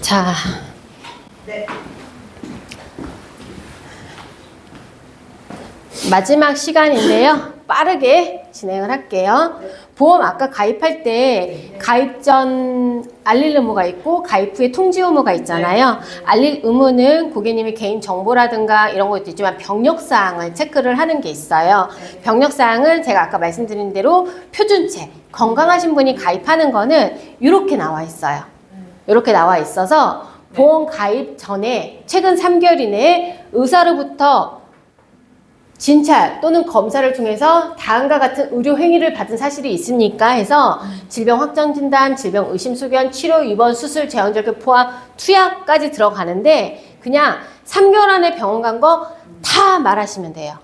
자. 네. 마지막 시간인데요. 빠르게 진행을 할게요. 보험 아까 가입할 때 가입 전 알릴 의무가 있고 가입 후에 통지 의무가 있잖아요. 알릴 의무는 고객님의 개인 정보라든가 이런 것도 있지만 병력사항을 체크를 하는 게 있어요. 병력사항은 제가 아까 말씀드린 대로 표준체, 건강하신 분이 가입하는 거는 이렇게 나와 있어요. 이렇게 나와 있어서 보험 가입 전에 최근 3개월 이내에 의사로부터 진찰 또는 검사를 통해서 다음과 같은 의료 행위를 받은 사실이 있습니까? 해서 질병 확정 진단, 질병 의심 소견, 치료, 입원, 수술, 재원 절개 포함 투약까지 들어가는데 그냥 3개월 안에 병원 간 거 다 말하시면 돼요.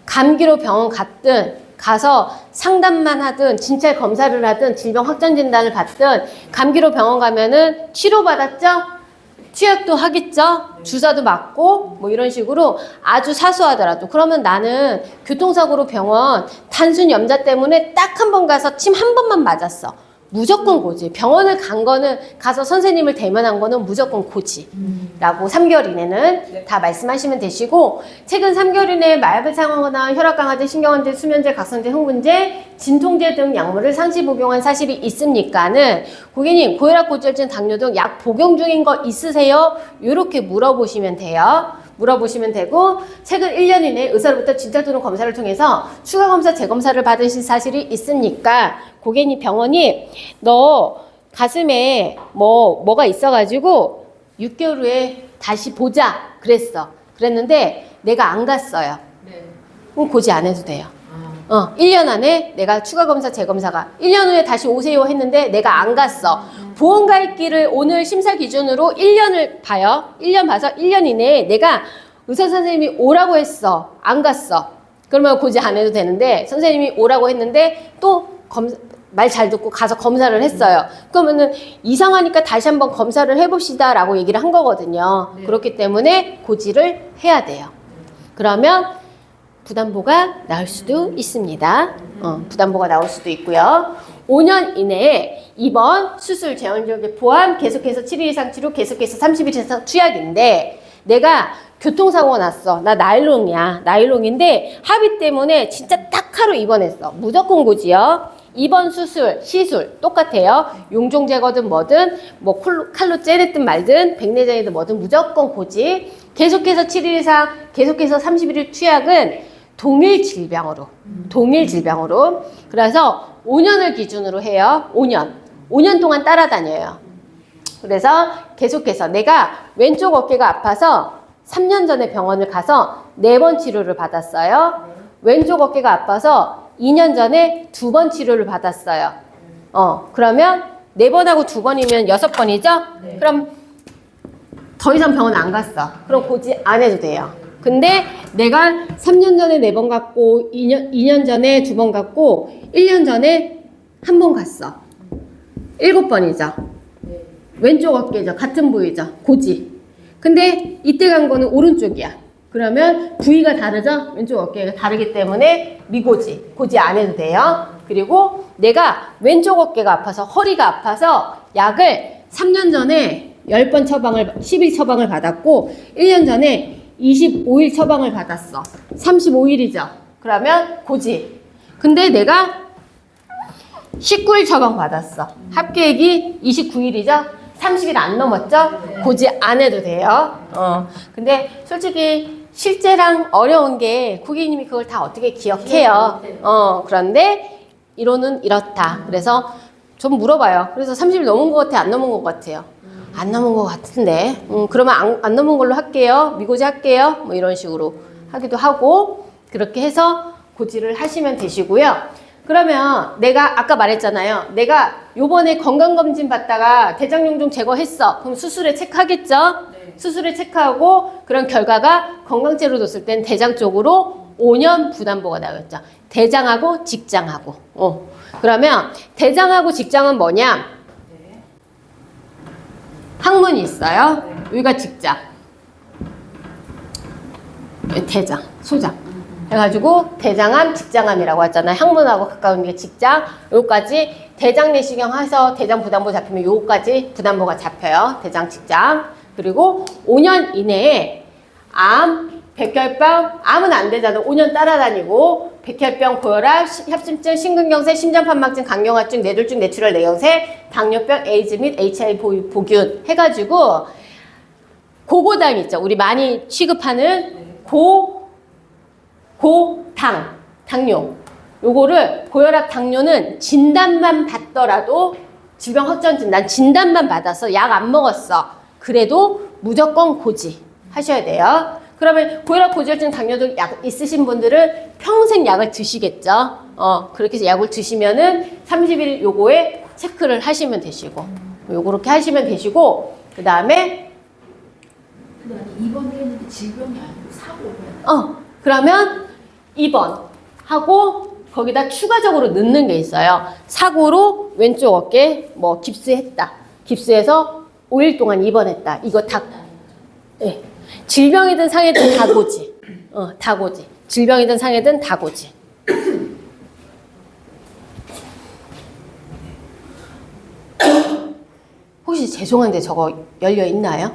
감기로 병원 갔든 가서 상담만 하든 진찰 검사를 하든 질병 확정 진단을 받든 감기로 병원 가면은 치료받았죠? 투약도 하겠죠? 주사도 맞고 뭐 이런 식으로 아주 사소하더라도 그러면 나는 교통사고로 병원 단순 염좌 때문에 딱 한 번 가서 침 한 번만 맞았어. 무조건 고지. 병원을 간 거는 가서 선생님을 대면한 거는 무조건 고지. 라고 3개월 이내는 다 말씀하시면 되시고 최근 3개월 이내에 마약을 사용하거나 혈압 강화제, 신경환제, 수면제, 각성제, 흥분제, 진통제 등 약물을 상시 복용한 사실이 있습니까는 고객님 고혈압, 고지혈증, 당뇨 등 약 복용 중인 거 있으세요? 이렇게 물어보시면 돼요. 물어보시면 되고 최근 1년 이내 의사로부터 진찰 또는 검사를 통해서 추가 검사, 재검사를 받으신 사실이 있습니까? 고객님 병원이 너 가슴에 뭐가 있어가지고 6개월 후에 다시 보자 그랬어. 그랬는데 내가 안 갔어요. 그럼 고지 안 해도 돼요. 1년 안에 내가 추가 검사, 재검사가 1년 후에 다시 오세요 했는데 내가 안 갔어. 보험 가입기를 오늘 심사 기준으로 1년을 봐요. 1년 봐서 1년 이내에 내가 의사 선생님이 오라고 했어. 안 갔어. 그러면 고지 안 해도 되는데 선생님이 오라고 했는데 또 말 잘 듣고 가서 검사를 했어요. 그러면은 이상하니까 다시 한번 검사를 해봅시다 라고 얘기를 한 거거든요. 그렇기 때문에 고지를 해야 돼요. 그러면 부담보가 나올 수도 있습니다. 부담보가 나올 수도 있고요. 5년 이내에 입원, 수술, 재원절개 포함 계속해서 7일 이상 치료, 계속해서 30일 이상 투약인데 내가 교통사고가 났어. 나 나일론이야. 나일론인데 합의 때문에 진짜 딱 하루 입원했어. 무조건 고지요. 입원, 수술, 시술 똑같아요. 용종 제거든 뭐든 뭐 칼로 째냈든 말든 백내장이든 뭐든 무조건 고지. 계속해서 7일 이상 계속해서 31일 투약은 동일 질병으로 그래서 5년을 기준으로 해요. 5년 동안 따라다녀요. 그래서 계속해서 내가 왼쪽 어깨가 아파서 3년 전에 병원을 가서 4번 치료를 받았어요. 왼쪽 어깨가 아파서 2년 전에 2번 치료를 받았어요. 그러면 4번하고 2번이면 6번이죠? 그럼 더 이상 병원 안 갔어. 그럼 고지 안 해도 돼요. 근데 내가 3년 전에 4번 갔고 2년 전에 2번 갔고 1년 전에 1번 갔어. 7번이죠. 왼쪽 어깨죠. 같은 부위죠. 고지. 근데 이때 간 거는 오른쪽이야. 그러면 부위가 다르죠? 왼쪽 어깨가 다르기 때문에 미고지. 고지 안 해도 돼요. 그리고 내가 왼쪽 어깨가 아파서 허리가 아파서 약을 3년 전에 10번 처방을 10일 처방을 받았고 1년 전에 25일 처방을 받았어. 35일이죠. 그러면 고지. 근데 내가 19일 처방 받았어. 합계액이 29일이죠. 30일 안 넘었죠? 고지 안 해도 돼요. 근데 솔직히 실제랑 어려운 게 고객님이 그걸 다 어떻게 기억해요. 그런데 이론은 이렇다. 그래서 좀 물어봐요. 그래서 30일 넘은 것 같아? 안 넘은 것 같아요? 안 넘은 것 같은데. 그러면 안 넘은 걸로 할게요. 미고지 할게요. 뭐 이런 식으로 하기도 하고 그렇게 해서 고지를 하시면 되시고요. 그러면 내가 아까 말했잖아요. 내가 요번에 건강검진 받다가 대장용종 제거했어. 그럼 수술에 체크하겠죠? 수술에 체크하고 그런 결과가 건강제로 뒀을 땐 대장 쪽으로 5년 부담보가 나왔죠. 대장하고 직장하고. 그러면 대장하고 직장은 뭐냐? 항문이 있어요. 여기가 직장. 대장, 소장. 해가지고 대장암, 직장암이라고 하잖아요. 항문하고 가까운 게 직장. 요까지 대장 내시경 해서 대장 부담보 잡히면 요까지 부담보가 잡혀요. 대장, 직장. 그리고 5년 이내에 암, 백혈병, 암은 안 되잖아. 5년 따라다니고 백혈병, 고혈압, 협심증, 심근경색, 심장판막증, 강경화증, 뇌졸중, 뇌출혈, 뇌경색, 당뇨병, 에이즈 및 HIV 보균 해가지고 고고당 있죠. 우리 많이 취급하는 고당, 당뇨. 요거를 고혈압, 당뇨는 진단만 받더라도 질병 확정 진단만 받아서 약 안 먹었어. 그래도 무조건 고지 하셔야 돼요. 그러면 고혈압, 고지혈증, 당뇨도 약 있으신 분들은 평생 약을 드시겠죠. 그렇게 해서 약을 드시면은 30일 요거에 체크를 하시면 되시고, 요렇게 하시면 되시고, 그 다음에 입원을 했는데 질병이 아니고 사고면. 그러면 2번 하고 거기다 추가적으로 넣는 게 있어요. 사고로 왼쪽 어깨 뭐 깁스했다. 깁스해서 5일 동안 입원했다. 이거 다, 예. 질병이든 상해든 다 고지. 다 고지. 질병이든 상해든 다 고지. 혹시 죄송한데 저거 열려 있나요?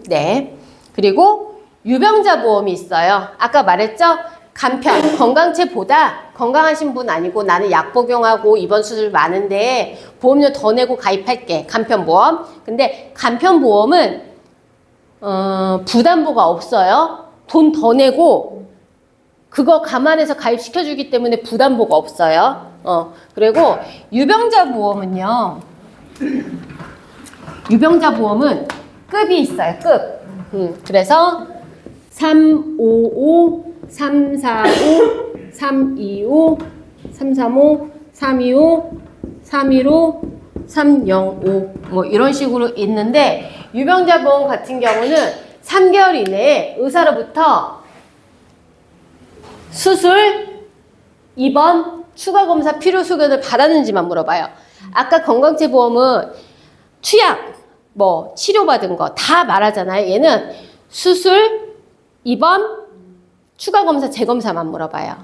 네. 그리고 유병자 보험이 있어요. 아까 말했죠? 간편, 건강체보다 건강하신 분 아니고 나는 약 복용하고 입원 수술 많은데 보험료 더 내고 가입할게. 간편보험. 근데 간편보험은 부담보가 없어요. 돈 더 내고 그거 감안해서 가입시켜주기 때문에 부담보가 없어요. 그리고 유병자 보험은요. 유병자 보험은 급이 있어요. 급. 그래서 355, 345, 325, 335, 325, 315, 305 뭐 이런 식으로 있는데 유병자 보험 같은 경우는 3개월 이내에 의사로부터 수술, 입원, 추가 검사 필요 소견을 받았는지만 물어봐요. 아까 건강체 보험은 투약, 뭐 치료받은 거 다 말하잖아요. 얘는 수술, 입원, 추가 검사, 재검사만 물어봐요.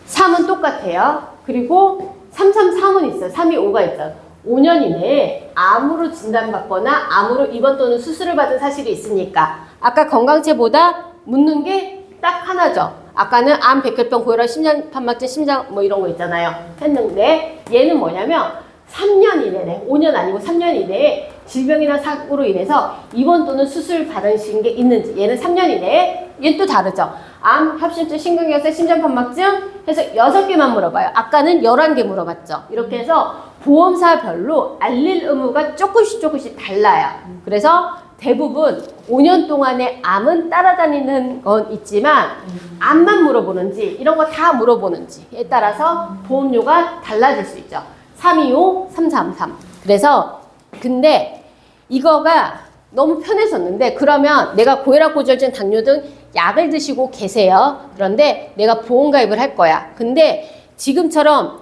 3은 똑같아요. 그리고 333은 있어요. 325가 있죠. 5년 이내에 암으로 진단받거나 암으로 입원 또는 수술을 받은 사실이 있으니까 아까 건강체보다 묻는 게 딱 하나죠. 아까는 암, 백혈병, 고혈압, 심장판막증, 심장 뭐 이런 거 있잖아요. 했는데 얘는 뭐냐면 3년 이내에 5년 아니고 3년 이내에 질병이나 사고로 인해서 입원 또는 수술 받으신 게 있는지 얘는 3년 이내에 얘는 또 다르죠. 암, 협심증, 심근경색, 심장판막증 해서 6개만 물어봐요. 아까는 11개 물어봤죠. 이렇게 해서 보험사별로 알릴 의무가 조금씩 달라요. 그래서 대부분 5년 동안의 암은 따라다니는 건 있지만 암만 물어보는지 이런 거 다 물어보는지에 따라서 보험료가 달라질 수 있죠. 325, 333. 그래서 근데 이거가 너무 편했었는데 그러면 내가 고혈압, 고지혈증, 당뇨 등 약을 드시고 계세요. 그런데 내가 보험 가입을 할 거야. 근데 지금처럼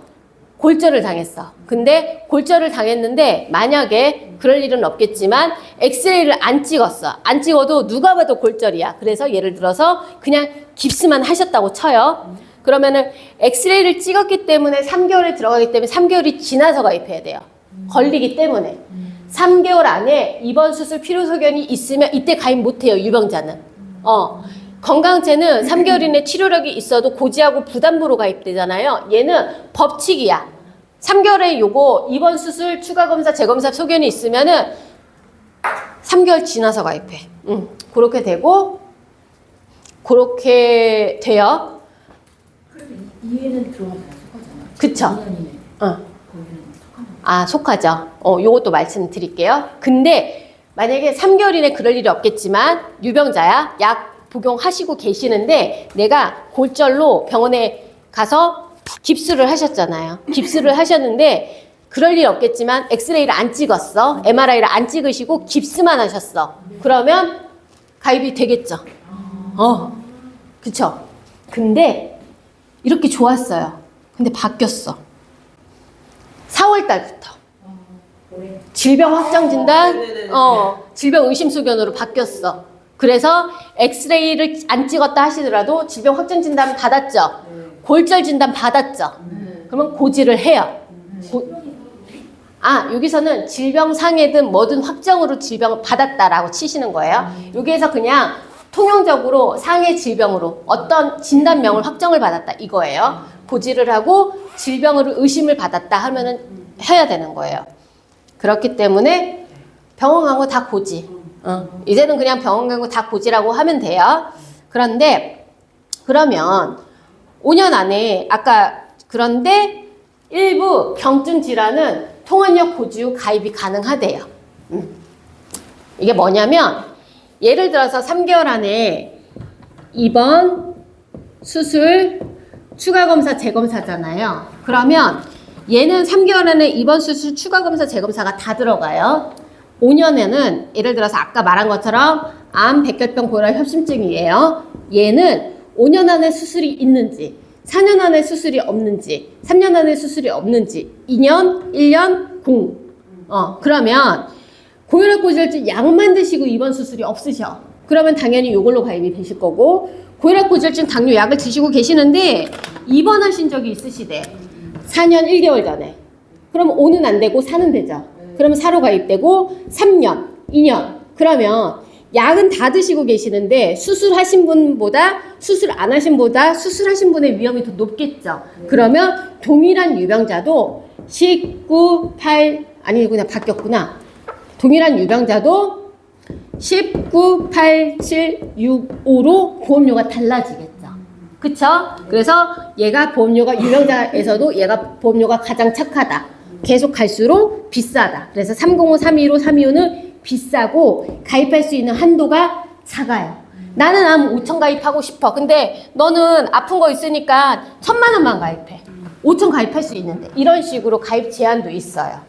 골절을 당했어. 근데 골절을 당했는데 만약에 그럴 일은 없겠지만 엑스레이를 안 찍었어. 안 찍어도 누가 봐도 골절이야. 그래서 예를 들어서 그냥 깁스만 하셨다고 쳐요. 그러면은 엑스레이를 찍었기 때문에 3개월에 들어가기 때문에 3개월이 지나서 가입해야 돼요. 걸리기 때문에. 3개월 안에 입원 수술 필요 소견이 있으면 이때 가입 못해요. 유병자는. 건강체는 3개월 이내 치료력이 있어도 고지하고 부담부로 가입되잖아요. 얘는 법칙이야. 3개월에 요거 입원 수술 추가 검사 재검사 소견이 있으면은 3개월 지나서 가입해. 그렇게 되고 그렇게 돼요. 그러면 이해는 들어가면 속하잖아. 그쵸? 2년이네. 거기는 아, 속하죠. 요것도 말씀드릴게요. 근데 만약에 3개월 이내 그럴 일이 없겠지만 유병자야. 약 복용하시고 계시는데 내가 골절로 병원에 가서 깁스를 하셨잖아요. 깁스를 하셨는데 그럴 일 없겠지만 엑스레이를 안 찍었어. MRI를 안 찍으시고 깁스만 하셨어. 그러면 가입이 되겠죠. 그쵸? 근데 이렇게 좋았어요. 근데 바뀌었어. 4월 달부터. 질병 확정 진단, 질병 의심소견으로 바뀌었어. 그래서 엑스레이를 안 찍었다 하시더라도 질병 확정 진단 받았죠. 골절 진단 받았죠. 그러면 고지를 해요. 여기서는 질병상해든 뭐든 확정으로 질병을 받았다라고 치시는 거예요. 여기에서 그냥 통용적으로 상해 질병으로 어떤 진단명을 확정을 받았다 이거예요. 고지를 하고 질병으로 의심을 받았다 하면은 해야 되는 거예요. 그렇기 때문에 병원 간 거 다 고지. 이제는 그냥 병원 간 거 다 고지라고 하면 돼요. 그런데 그러면 5년 안에 그런데 일부 경증 질환은 통원력 고지 후 가입이 가능하대요. 이게 뭐냐면 예를 들어서 3개월 안에 입원, 수술, 추가검사, 재검사잖아요. 그러면 얘는 3개월 안에 입원, 수술, 추가검사, 재검사가 다 들어가요. 5년에는 예를 들어서 아까 말한 것처럼 암, 백혈병, 고혈압, 협심증이에요. 얘는 5년 안에 수술이 있는지 4년 안에 수술이 없는지 3년 안에 수술이 없는지 2년, 1년, 0 그러면 고혈압 고지혈증 약만 드시고 입원 수술이 없으셔. 그러면 당연히 이걸로 가입이 되실 거고 고혈압 고지혈증 당뇨 약을 드시고 계시는데 입원하신 적이 있으시대. 4년 1개월 전에. 그럼 5는 안 되고 4는 되죠. 그러면 4로 가입되고 3년, 2년. 그러면 약은 다 드시고 계시는데 수술하신 분보다 수술 안 하신 분보다 수술하신 분의 위험이 더 높겠죠. 그러면 동일한 유병자도 19, 8 아니 그냥 바뀌었구나. 동일한 유병자도 19, 8, 7, 6, 5로 보험료가 달라지겠죠. 그쵸? 그래서 얘가 보험료가 유병자에서도 얘가 보험료가 가장 착하다. 계속 갈수록 비싸다. 그래서 305, 315, 325는 비싸고 가입할 수 있는 한도가 작아요. 나는 암 5천 가입하고 싶어. 근데 너는 아픈 거 있으니까 1,000만 원만 가입해. 5천 가입할 수 있는데 이런 식으로 가입 제한도 있어요.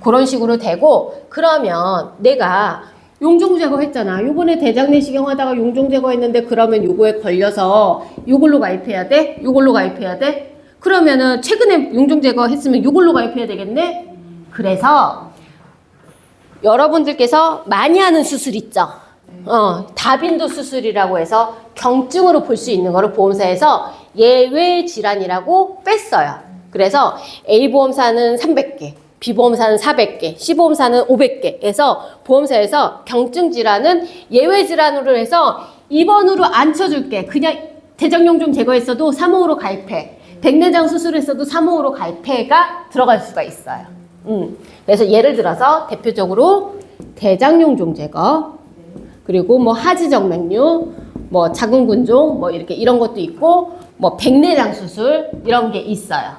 그런 식으로 되고 그러면 내가 용종 제거했잖아. 요번에 대장 내시경 하다가 용종 제거했는데 그러면 요거에 걸려서 요걸로 가입해야 돼? 요걸로 가입해야 돼? 그러면은 최근에 용종 제거했으면 요걸로 가입해야 되겠네? 그래서 여러분들께서 많이 하는 수술 있죠? 다빈도 수술이라고 해서 경증으로 볼 수 있는 거를 보험사에서 예외 질환이라고 뺐어요. 그래서 A보험사는 300개, B보험사는 400개, C보험사는 500개 해서 보험사에서 경증 질환은 예외 질환으로 해서 입원으로 안 쳐줄게. 그냥 대장용종 제거했어도 3호로 가입해. 백내장 수술했어도 3호로 가입해가 들어갈 수가 있어요. 그래서 예를 들어서 대표적으로 대장용종 제거, 그리고 뭐 하지정맥류, 뭐 자궁근종, 뭐 이렇게 이런 것도 있고, 뭐 백내장 수술 이런 게 있어요.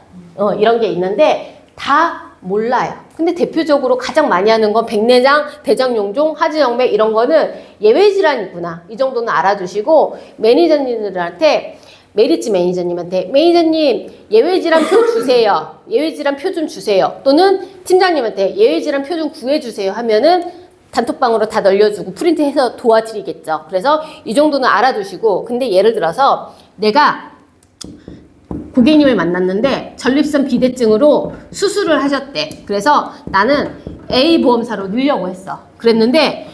이런 게 있는데 다 몰라요. 근데 대표적으로 가장 많이 하는 건 백내장, 대장용종, 하지정맥 이런 거는 예외 질환이구나. 이 정도는 알아두시고 매니저님들한테 메리츠 매니저님한테 매니저님 예외질환 표 주세요. 예외질환 표 좀 주세요. 또는 팀장님한테 예외질환 표 좀 구해주세요 하면은 단톡방으로 다 널려주고 프린트해서 도와드리겠죠. 그래서 이 정도는 알아두시고 근데 예를 들어서 내가 고객님을 만났는데 전립선 비대증으로 수술을 하셨대. 그래서 나는 A보험사로 넣으려고 했어. 그랬는데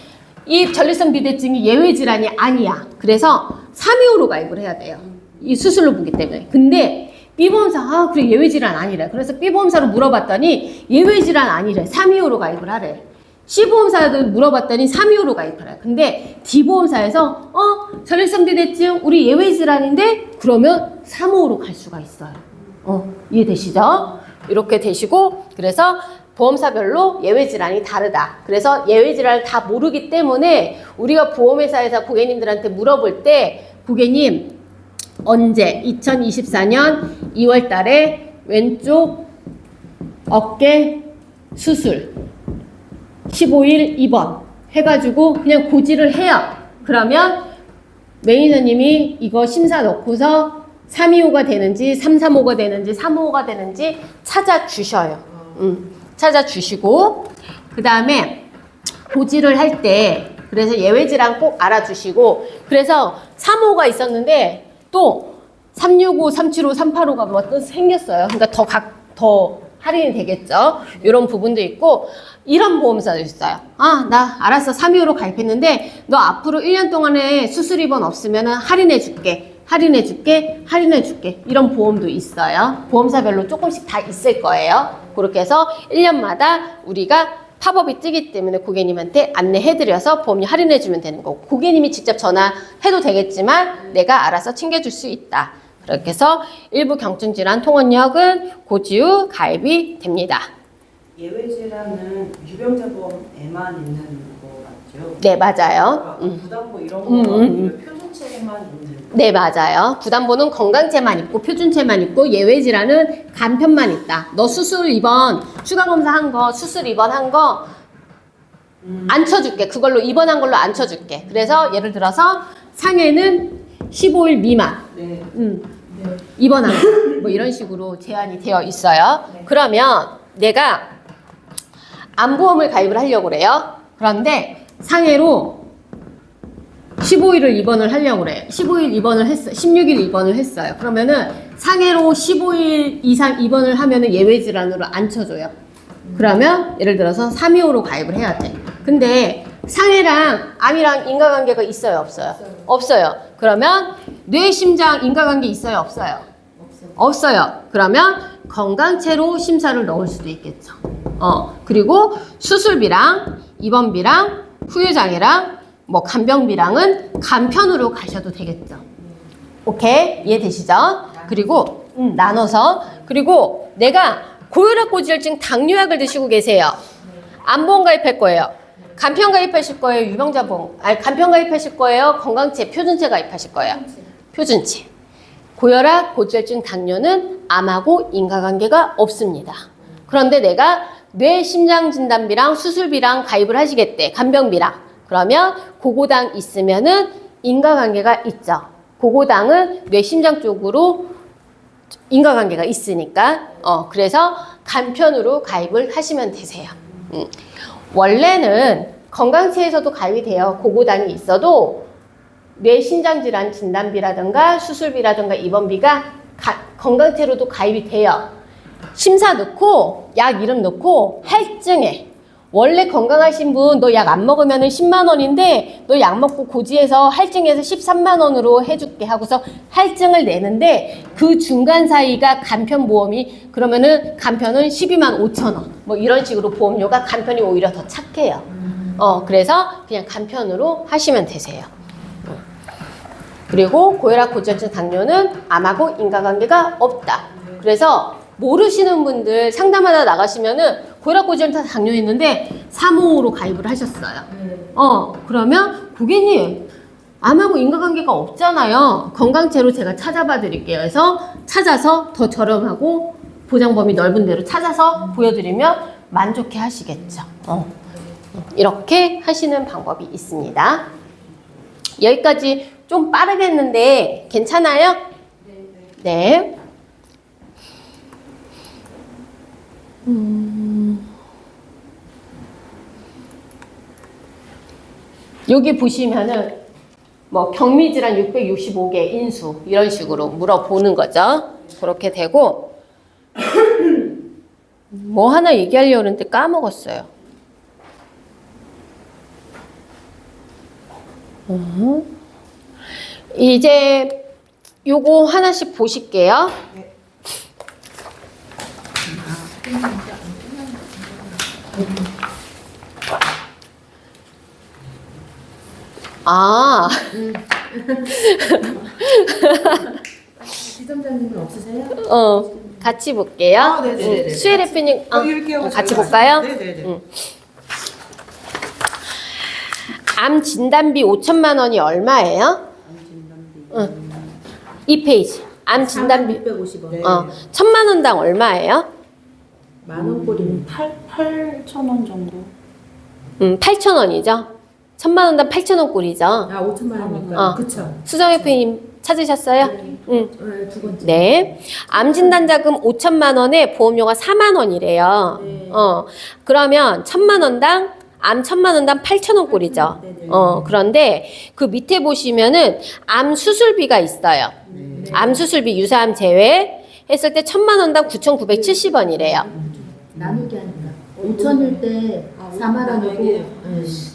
이 전립선 비대증이 예외 질환이 아니야. 그래서 325로 가입을 해야 돼요. 이 수술로 보기 때문에. 근데 B보험사 그래 예외 질환 아니래. 그래서 B보험사로 물어봤더니 예외 질환 아니래. 325로 가입을 하래. C보험사도 물어봤더니 325로 가입하래. 근데 D보험사에서 전립선 비대증 우리 예외 질환인데 그러면 355로 갈 수가 있어요. 이해되시죠? 이렇게 되시고 그래서 보험사별로 예외 질환이 다르다. 그래서 예외 질환을 다 모르기 때문에 우리가 보험회사에서 고객님들한테 물어볼 때 고객님 언제 2024년 2월 달에 왼쪽 어깨 수술 15일 입원 해가지고 그냥 고지를 해요. 그러면 매니저님이 이거 심사 넣고서 325가 되는지 335가 되는지 355가 되는지 찾아주셔요. 찾아주시고 그 다음에 고지를 할 때 그래서 예외질환 꼭 알아두시고 그래서 355가 있었는데 또 365, 375, 385가 뭐 또 생겼어요. 그러니까 더 할인이 되겠죠. 이런 부분도 있고 이런 보험사도 있어요. 아, 나 알았어. 325로 가입했는데 너 앞으로 1년 동안에 수술 입원 없으면 할인해 줄게. 할인해 줄게. 할인해 줄게. 이런 보험도 있어요. 보험사별로 조금씩 다 있을 거예요. 그렇게 해서 1년마다 우리가 팝업이 뜨기 때문에 고객님한테 안내해드려서 보험료 할인해주면 되는 거고 고객님이 직접 전화해도 되겠지만 내가 알아서 챙겨줄 수 있다. 그렇게 해서 일부 경증질환 통원력은 고지 후 가입이 됩니다. 예외질환은 유병자보험에만 있는 거 맞죠? 네, 맞아요. 부담보 이런 거는 표준체에만 있는 네, 맞아요. 부담보는 건강체만 있고 표준체만 있고 예외질환은 간편만 있다. 너 수술 입원, 추가검사 한 거, 수술 입원한 거 안 쳐줄게. 그걸로 입원한 걸로 안 쳐줄게. 그래서 예를 들어서 상해는 15일 미만. 네. 입원한 거. 뭐 이런 식으로 제한이 되어 있어요. 그러면 내가 암보험을 가입을 하려고 그래요. 그런데 상해로 15일을 입원을 하려고 그래요. 15일 입원을 했어요. 16일 입원을 했어요. 그러면은 상해로 15일 이상 입원을 하면은 예외질환으로 안 쳐줘요. 그러면 예를 들어서 325로 가입을 해야 돼. 근데 상해랑 암이랑 인과관계가 있어요, 없어요? 없어요. 그러면 뇌, 심장 인과관계 있어요, 없어요? 없어요. 그러면 건강체로 심사를 넣을 수도 있겠죠. 그리고 수술비랑 입원비랑 후유장애랑 뭐 간병비랑은 간편으로 가셔도 되겠죠. 오케이? 이해되시죠? 그리고 나눠서 그리고 내가 고혈압 고지혈증 당뇨약을 드시고 계세요. 암보험 가입할 거예요. 간편 가입하실 거예요. 유병자보험. 아니 간편 가입하실 거예요. 건강체 표준체 가입하실 거예요. 표준체. 고혈압 고지혈증 당뇨는 암하고 인과관계가 없습니다. 그런데 내가 뇌 심장 진단비랑 수술비랑 가입을 하시겠대. 간병비랑. 그러면 고고당 있으면은 인과관계가 있죠. 고고당은 뇌 심장 쪽으로 인과관계가 있으니까 그래서 간편으로 가입을 하시면 되세요. 원래는 건강체에서도 가입이 돼요. 고고당이 있어도 뇌 심장 질환 진단비라든가 수술비라든가 입원비가 건강체로도 가입이 돼요. 심사 넣고 약 이름 넣고 할증해. 원래 건강하신 분 너 약 안 먹으면 10만 원인데 너 약 먹고 고지해서 할증해서 13만 원으로 해줄게 하고서 할증을 내는데 그 중간 사이가 간편보험이 그러면은 간편은 12만 5천 원 뭐 이런 식으로 보험료가 간편이 오히려 더 착해요. 그래서 그냥 간편으로 하시면 되세요. 그리고 고혈압 고지혈증 당뇨는 암하고 인과관계가 없다. 그래서 모르시는 분들 상담하다 나가시면은 고혈압 고지혈증 당뇨 있는데 355로 가입을 하셨어요. 그러면 고객님 암하고 인과관계가 없잖아요. 건강체로 제가 찾아봐 드릴게요. 해서 찾아서 더 저렴하고 보장 범위 넓은 데로 찾아서 보여드리면 만족해 하시겠죠. 이렇게 하시는 방법이 있습니다. 여기까지 좀 빠르게 했는데 괜찮아요? 네. 여기 보시면은 뭐 경미질환 665개 인수 이런 식으로 물어보는 거죠. 그렇게 되고 뭐 하나 얘기하려고 했는데 까먹었어요. 이제 요거 하나씩 보실게요. 아. 지점장님은 없으세요? 같이 볼게요. 네네네. 수혜 대표님, 이렇게 하고 같이 저희가 볼까요? 네네네. 암 진단비 5천만 원이 얼마예요? 이 페이지. 암 진단비 650원. 네. 1,000만 원당 얼마예요? 만원꼴이면 8,000원 정도. 8천 원이죠. 1,000만 원당 8천 원 꼴이죠. 5천만 원이니까. 그쵸. 수정 대표님 찾으셨어요? 응. 두 번째. 네. 암 진단 자금 5천만 원에 보험료가 4만 원이래요. 네. 그러면 1,000만 원당 암 1,000만 원당 8천 원 꼴이죠. 네네. 그런데 그 밑에 보시면은 암 수술비가 있어요. 네. 암 수술비 유사암 제외 했을 때 1,000만 원당 9,970원이래요. 나누기 하니까 5천일 때 4만 원이고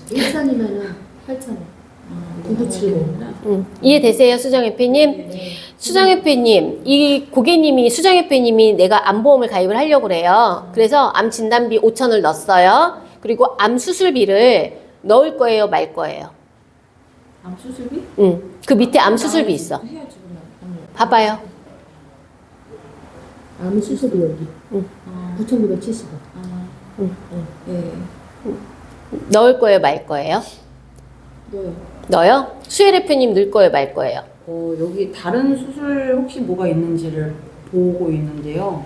1천이면은 8천 원. 9975. 이해되세요, 수정협회님? 수정협회님, 이 고객님이, 수정협회님이 내가 암보험을 가입을 하려고 그래요. 그래서 암 진단비 5천을 넣었어요. 그리고 암 수술비를 넣을 거예요, 말 거예요? 암 수술비? 그 밑에 암 수술비 있어. 해야지 그러면. 봐봐요. 암 수술비 여기. 9,970원. 네. 넣을 거예요, 말 거예요? 뭐요? 넣어요? 수혜래표님 넣을 거예요, 말 거예요? 여기 다른 수술 혹시 뭐가 있는지를 보고 있는데요.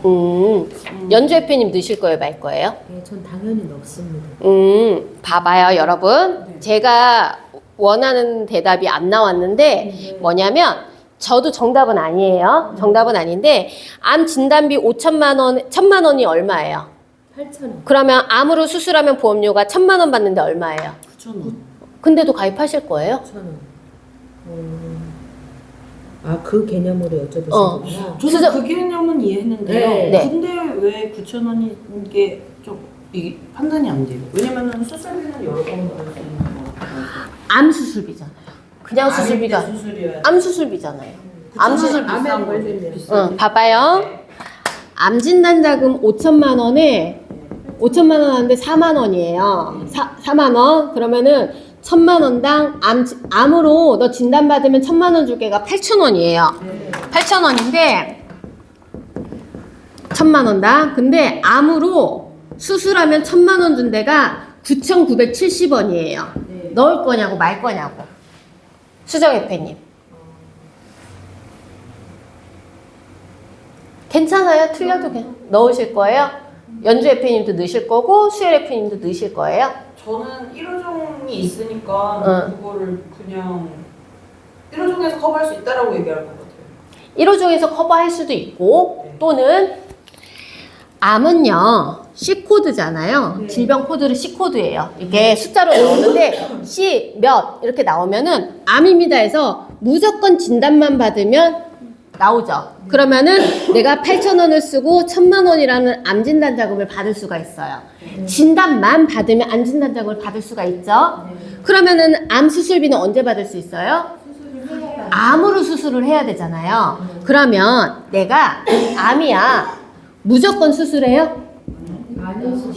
연주협회님 넣으실 거예요, 말 거예요? 네, 전 당연히 넣습니다. 봐봐요, 여러분. 네. 제가 원하는 대답이 안 나왔는데 뭐냐면 저도 정답은 아니에요. 정답은 아닌데 암 진단비 5천만 원, 1천만 원이 얼마예요? 8,000원. 그러면 암으로 수술하면 보험료가 1천만 원 받는데 얼마예요? 9,000원. 근데도 가입하실 거예요? 9,000원. 아, 그 개념으로 여쭤보신 어. 거구나. 저는 그 개념은 이해했는데요. 네. 근데 왜 9,000원인 게 좀 이게 판단이 안 돼요. 왜냐면은 수술비는 여러 번 받을 수 있는 거 같아요. 암 수술비잖아요. 그냥 수술비가 수술이어야 암 수술비잖아요. 암 수술 암에 비싼 걸리면. 거죠. 봐봐요. 암 진단 자금 5천만 원에 5천만 원 하는데 4만 원이에요. 4만 원. 그러면은 1,000만 원당 암으로 너 진단 받으면 1,000만 원 줄게가 8천 원이에요. 8천 원인데 1,000만 원당. 근데 암으로 수술하면 1,000만 원 준 데가 9,970원이에요. 넣을 거냐고 말 거냐고. 수정협회님. 괜찮아요? 틀려도 그냥 넣으실 거예요? 연주협회님도 넣으실 거고 수혜협회님도 넣으실 거예요? 저는 1호종이 있으니까 그거를 그냥 1호종에서 커버할 수 있다라고 얘기할 것 같아요. 1호종에서 커버할 수도 있고 또는 암은요 C코드잖아요. 질병 코드를 C코드예요. 이게 숫자로 나오는데 C 몇 이렇게 나오면은 암입니다 해서 무조건 진단만 받으면 나오죠. 그러면은 내가 8,000원을 쓰고 1,000만 원이라는 암 진단 자금을 받을 수가 있어요. 진단만 받으면 암 진단 자금을 받을 수가 있죠. 그러면은 암 수술비는 언제 받을 수 있어요? 암으로 수술을 해야 되잖아요. 그러면 내가 암이야. 무조건 수술해요?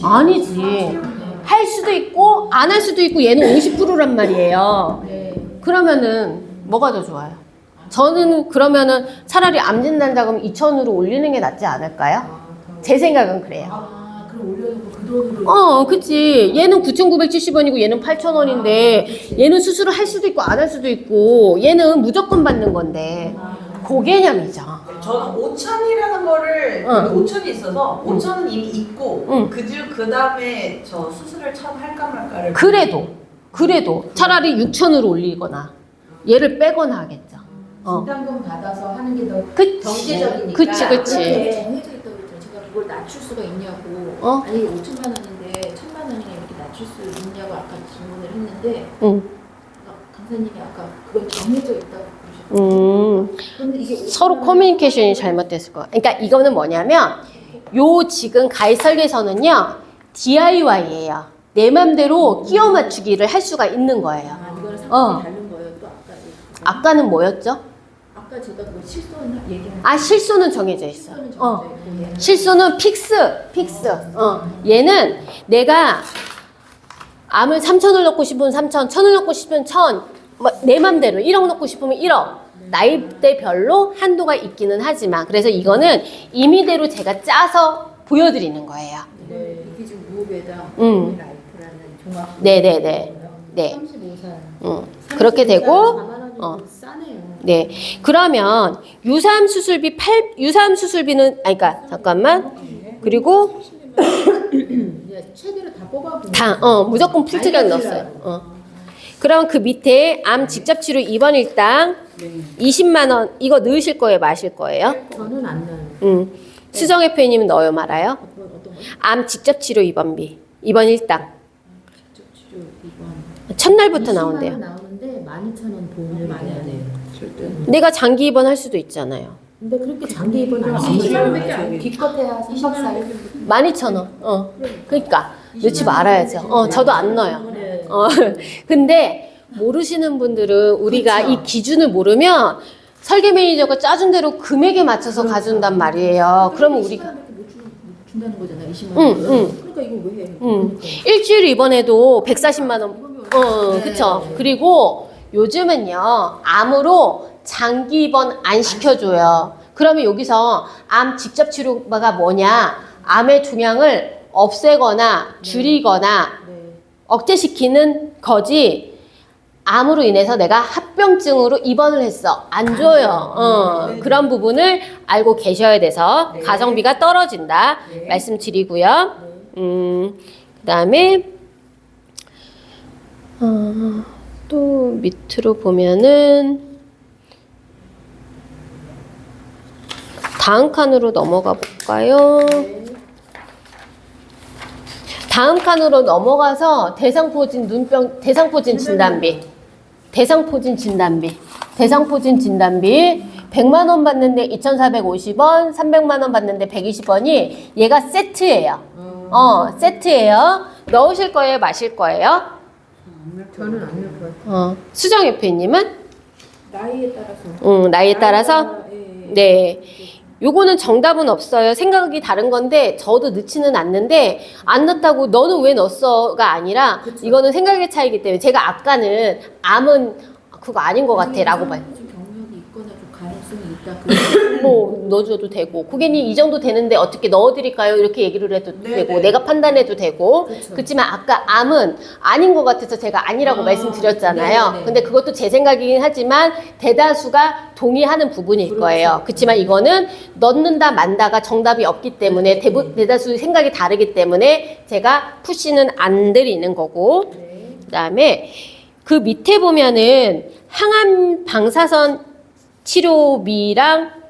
아니지. 할 수도 있고 안 할 수도 있고 얘는 50%란 말이에요. 그러면은 뭐가 더 좋아요? 저는 그러면은 차라리 암 진단 자금 2,000으로 올리는 게 낫지 않을까요? 제 생각은 그래요. 아, 그럼 올려놓고 그 돈으로. 그치. 얘는 9,970원이고 얘는 8,000원인데 얘는 수술을 할 수도 있고 안 할 수도 있고 얘는 무조건 받는 건데 그 개념이죠. 저는 5천이라는 거를 5천이 있어서 5천은 이미 있고 그 다음에 저 수술을 참 할까 말까를 그래도 차라리 6,000으로 올리거나 얘를 빼거나 하겠죠. 진단금 받아서 하는 게 더 그치. 경제적이니까. 그치. 그렇게 정해져 있다고 그랬잖아요. 제가 그걸 낮출 수가 있냐고. 아니 5천만 원인데 1,000만 원이나 이렇게 낮출 수 있냐고 아까 질문을 했는데 강사님이 아까 그건 정해져 있다고 그러셨거든요. 근데 이게 서로 커뮤니케이션이 잘못됐을 거야. 그러니까 이거는 뭐냐면 요 지금 가입 설계서는요 DIY예요. 내 맘대로 끼워 맞추기를 할 수가 있는 거예요. 이거는 상황이 다른 거예요. 또 아까 아까는 뭐였죠? 아까 제가 뭐 실손 얘기한 실수는 정해져 있어. 실손은 정해져 있고 얘는 실수는 픽스. 얘는 내가 암을 3,000을 넣고 싶으면 3,000, 1,000을 넣고 싶으면 1,000, 내 맘대로 1억 넣고 싶으면 1억. 나이대별로 한도가 있기는 하지만 그래서 이거는 임의대로 제가 짜서 보여드리는 거예요. 이게 지금 무흡에다 라이프라는 종합. 네네네. 네. 35살. 그렇게 되고 4만 원이면 싸네요. 네. 그러면 유사암 수술비는 그러니까 잠깐만. 그리고 이제 최대로 다 뽑아보면 무조건 풀트각 넣었어요. 그럼 그 밑에 암 직접 치료 입원 일당 20만 원 이거 넣으실 거예요, 마실 거예요? 저는 안 넣어요. 수정협회님은 넣어요, 말아요? 어떤 거? 암 직접 치료 입원비 입원 일당 직접 치료 입원. 첫날부터 20만 나온대요. 원 나오는데 12,000원 보험료 많이 안 해요. 절대. 내가 장기 입원할 수도 있잖아요. 근데 그렇게 장기 입원을 안 시켜요. 기껏해야 3박 4일. 12,000원. 그러니까 넣지 말아야죠. 저도 안 넣어요. 네. 근데 모르시는 분들은 우리가 이 기준을 모르면 설계 매니저가 짜준 대로 금액에 맞춰서 가준단 말이에요. 그러면 우리가 못 준다는 거잖아. 20만 원. 그러니까 이거 왜 해? 그러니까. 일주일 입원해도 140만 원. 그쵸. 그리고 요즘은요, 암으로 장기 입원 안 시켜줘요. 그러면 여기서 암 직접 치료가 뭐냐? 암의 종양을 없애거나 줄이거나 네. 억제시키는 거지. 암으로 인해서 내가 합병증으로 입원을 했어. 안 줘요. 네. 그런 부분을 알고 계셔야 돼서 네. 가성비가 떨어진다. 네. 말씀드리고요. 그다음에 또 밑으로 보면은 다음 칸으로 넘어가 볼까요? 다음 칸으로 넘어가서 대상포진 눈병 대상포진 진단비 100만 원 받는데 2,450원, 300만 원 받는데 120원이 얘가 세트예요. 세트예요. 넣으실 거예요, 마실 거예요? 저는 안 넣을 것 같아요. 수정 FA님은 나이에 따라서. 나이에 따라서 예. 네. 요거는 정답은 없어요. 생각이 다른 건데 저도 넣지는 않는데 안 넣었다고 너는 왜 넣었어가 아니라 이거는 생각의 차이기 때문에 제가 아까는 암은 그거 아닌 것 같아 라고 말. 좀 경력이 있거나 좀 가능성이 있다. 뭐 넣어줘도 되고 고객님 이 정도 되는데 어떻게 넣어드릴까요? 이렇게 얘기를 해도 네, 되고 네. 내가 판단해도 되고 그쵸. 그렇지만 아까 암은 아닌 것 같아서 제가 아니라고 말씀드렸잖아요. 네, 네. 근데 그것도 제 생각이긴 하지만 대다수가 동의하는 부분일 거예요. 그렇지만 이거는 넣는다 만다가 정답이 없기 때문에 대다수 생각이 다르기 때문에 제가 푸시는 안 드리는 거고 그다음에 그 밑에 보면은 항암 방사선 치료비랑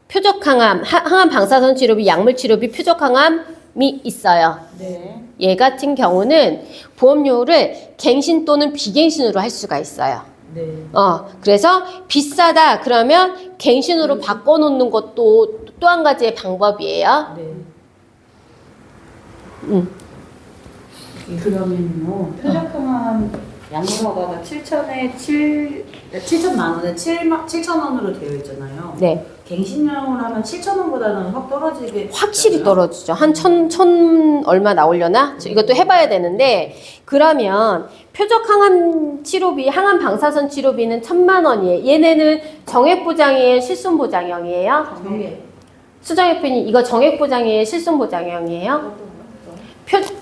표적항암, 항암 방사선 치료비, 약물 치료비, 표적항암이 있어요. 네. 얘 같은 경우는 보험료를 갱신 또는 비갱신으로 할 수가 있어요. 네. 그래서 비싸다 그러면 갱신으로 바꿔놓는 것도 또 한 가지의 방법이에요. 네. 그러면요. 표적항암 양로가가 7천만 원에 7천 원으로 되어 있잖아요. 네. 갱신형으로 하면 7천 원보다는 확 떨어지게 확실히 되잖아요. 떨어지죠. 한 천 얼마 나오려나? 이것도 해봐야 되는데, 그러면 표적 항암 치료비, 항암 방사선 치료비는 1,000만 원이에요. 얘네는 정액보장이에요? 실손보장형이에요? 정해. 수정협회님, 이거 정액보장이에요? 실손보장형이에요?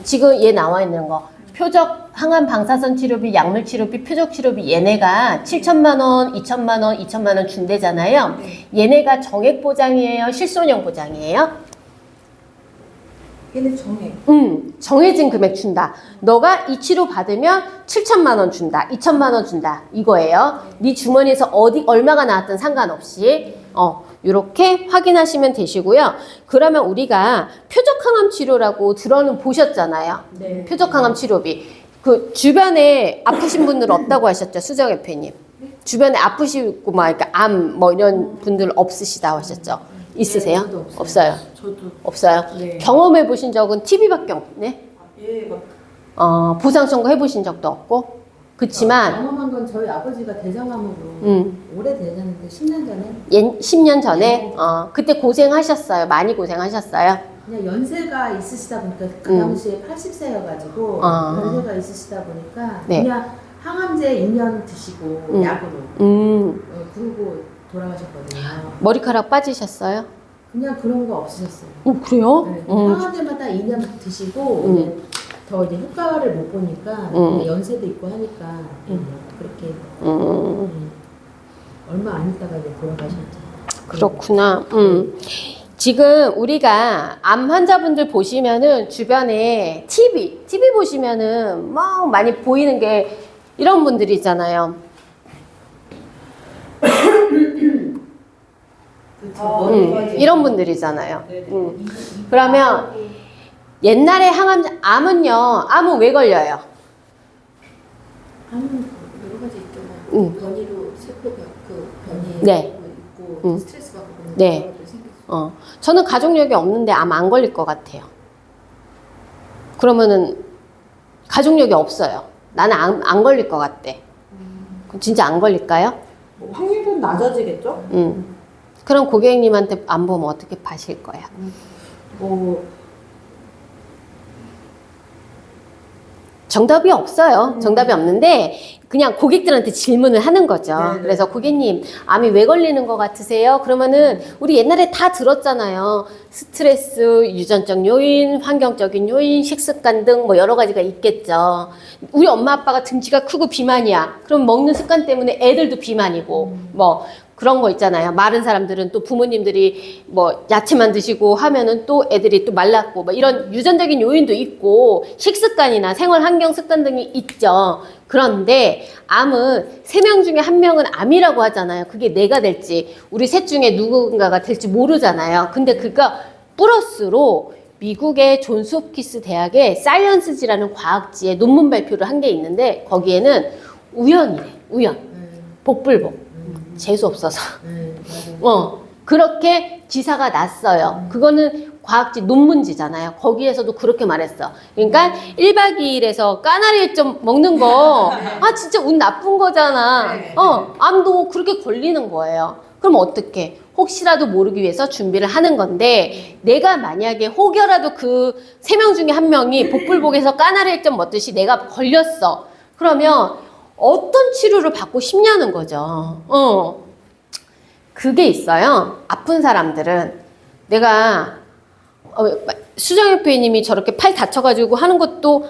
지금 얘 나와 있는 거. 표적 항암 방사선 치료비, 약물 치료비, 표적 치료비 얘네가 7천만 원, 2천만 원, 2천만 원 준대잖아요. 얘네가 정액 보장이에요, 실손형 보장이에요? 얘는 정해. 정해진 금액 준다. 너가 이 치료 받으면 7천만 원 준다, 2천만 원 준다 이거예요. 네 주머니에서 얼마가 나왔든 상관없이 이렇게 확인하시면 되시고요. 그러면 우리가 표적항암 치료라고 들어는 보셨잖아요. 네. 표적항암 치료비. 그 주변에 아프신 분들 없다고 하셨죠, 수정협회님. 주변에 아프시고 막 이렇게 암 뭐 이런 분들 없으시다고 하셨죠. 있으세요? 저도 없어요. 없어요. 저도 없어요. 네. 경험해 보신 적은 TV밖에 없네. 예, 막 보상 청구 해보신 적도 없고. 그렇지만 경험한 건 저희 아버지가 대장암으로 오래되셨는데 10년 전에 10년 전에 그때 고생하셨어요. 많이 고생하셨어요. 그냥 연세가 있으시다 보니까 그 당시에 80세여가지고 연세가 있으시다 보니까 네. 그냥 항암제 2년 드시고 약으로 그러고 돌아가셨거든요. 머리카락 빠지셨어요? 그냥 그런 거 없으셨어요. 그래요? 네, 항암제마다 2년 드시고 이제 더 이제 효과를 못 보니까 연세도 있고 하니까 그렇게 얼마 안 있다가 이제 돌아가셨죠. 그렇구나. 지금 우리가 암 환자분들 보시면은 주변에 TV 보시면은 막 많이 보이는 게 이런 분들이잖아요. 이런 분들이잖아요. 그러면 옛날에 암은 왜 걸려요? 암은 여러 가지 있잖아요. 변이로 세포 변이 네. 있고 스트레스 받고 그런 네. 것도 생겼어요. 저는 가족력이 없는데 암 안 걸릴 것 같아요. 그러면은 가족력이 없어요. 나는 안 걸릴 것 같대. 그럼 진짜 안 걸릴까요? 뭐 확률은 낮아지겠죠? 그럼 고객님한테 안 보면 어떻게 파실 거야? 뭐 정답이 없어요. 정답이 없는데 그냥 고객들한테 질문을 하는 거죠. 네네. 그래서 고객님 암이 왜 걸리는 것 같으세요? 그러면은 우리 옛날에 다 들었잖아요. 스트레스, 유전적 요인, 환경적인 요인, 식습관 등 뭐 여러 가지가 있겠죠. 우리 엄마 아빠가 등치가 크고 비만이야. 그럼 먹는 습관 때문에 애들도 비만이고 뭐 그런 거 있잖아요. 마른 사람들은 또 부모님들이 뭐 야채만 드시고 하면은 또 애들이 또 말랐고 뭐 이런 유전적인 요인도 있고 식습관이나 생활 환경 습관 등이 있죠. 그런데 암은 3명 중에 1명은 암이라고 하잖아요. 그게 내가 될지 우리 셋 중에 누군가가 될지 모르잖아요. 근데 그가 플러스로 미국의 존스 홉킨스 대학의 사이언스지라는 과학지에 논문 발표를 한 게 있는데 거기에는 우연이래. 우연. 복불복. 재수 없어서. 그렇게 기사가 났어요. 그거는 과학지 논문지잖아요. 거기에서도 그렇게 말했어. 그러니까 1박 2일에서 까나리 좀 먹는 거, 진짜 운 나쁜 거잖아. 암도 그렇게 걸리는 거예요. 그럼 어떡해? 혹시라도 모르기 위해서 준비를 하는 건데, 내가 만약에 혹여라도 그 3명 중에 1명이 복불복에서 까나리 액젓 먹듯이 내가 걸렸어. 그러면 어떤 치료를 받고 싶냐는 거죠. 그게 있어요. 아픈 사람들은 내가 수정협회님이 저렇게 팔 다쳐가지고 하는 것도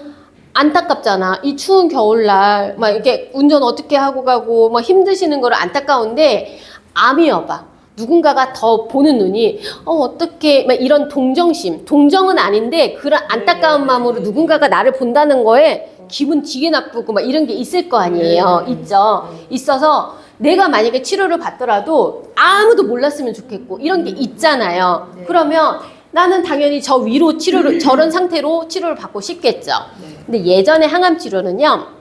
안타깝잖아. 이 추운 겨울날 막 이렇게 운전 어떻게 하고 가고 막 힘드시는 거를 안타까운데 암이어봐. 누군가가 더 보는 눈이 어떻게 막 이런 동정심, 동정은 아닌데 그런 안타까운 마음으로 누군가가 나를 본다는 거에 기분 되게 나쁘고 막 이런 게 있을 거 아니에요. 있죠. 있어서 내가 만약에 치료를 받더라도 아무도 몰랐으면 좋겠고 이런 게 있잖아요. 그러면 나는 당연히 저 위로 치료를 저런 상태로 치료를 받고 싶겠죠. 근데 예전에 항암 치료는요.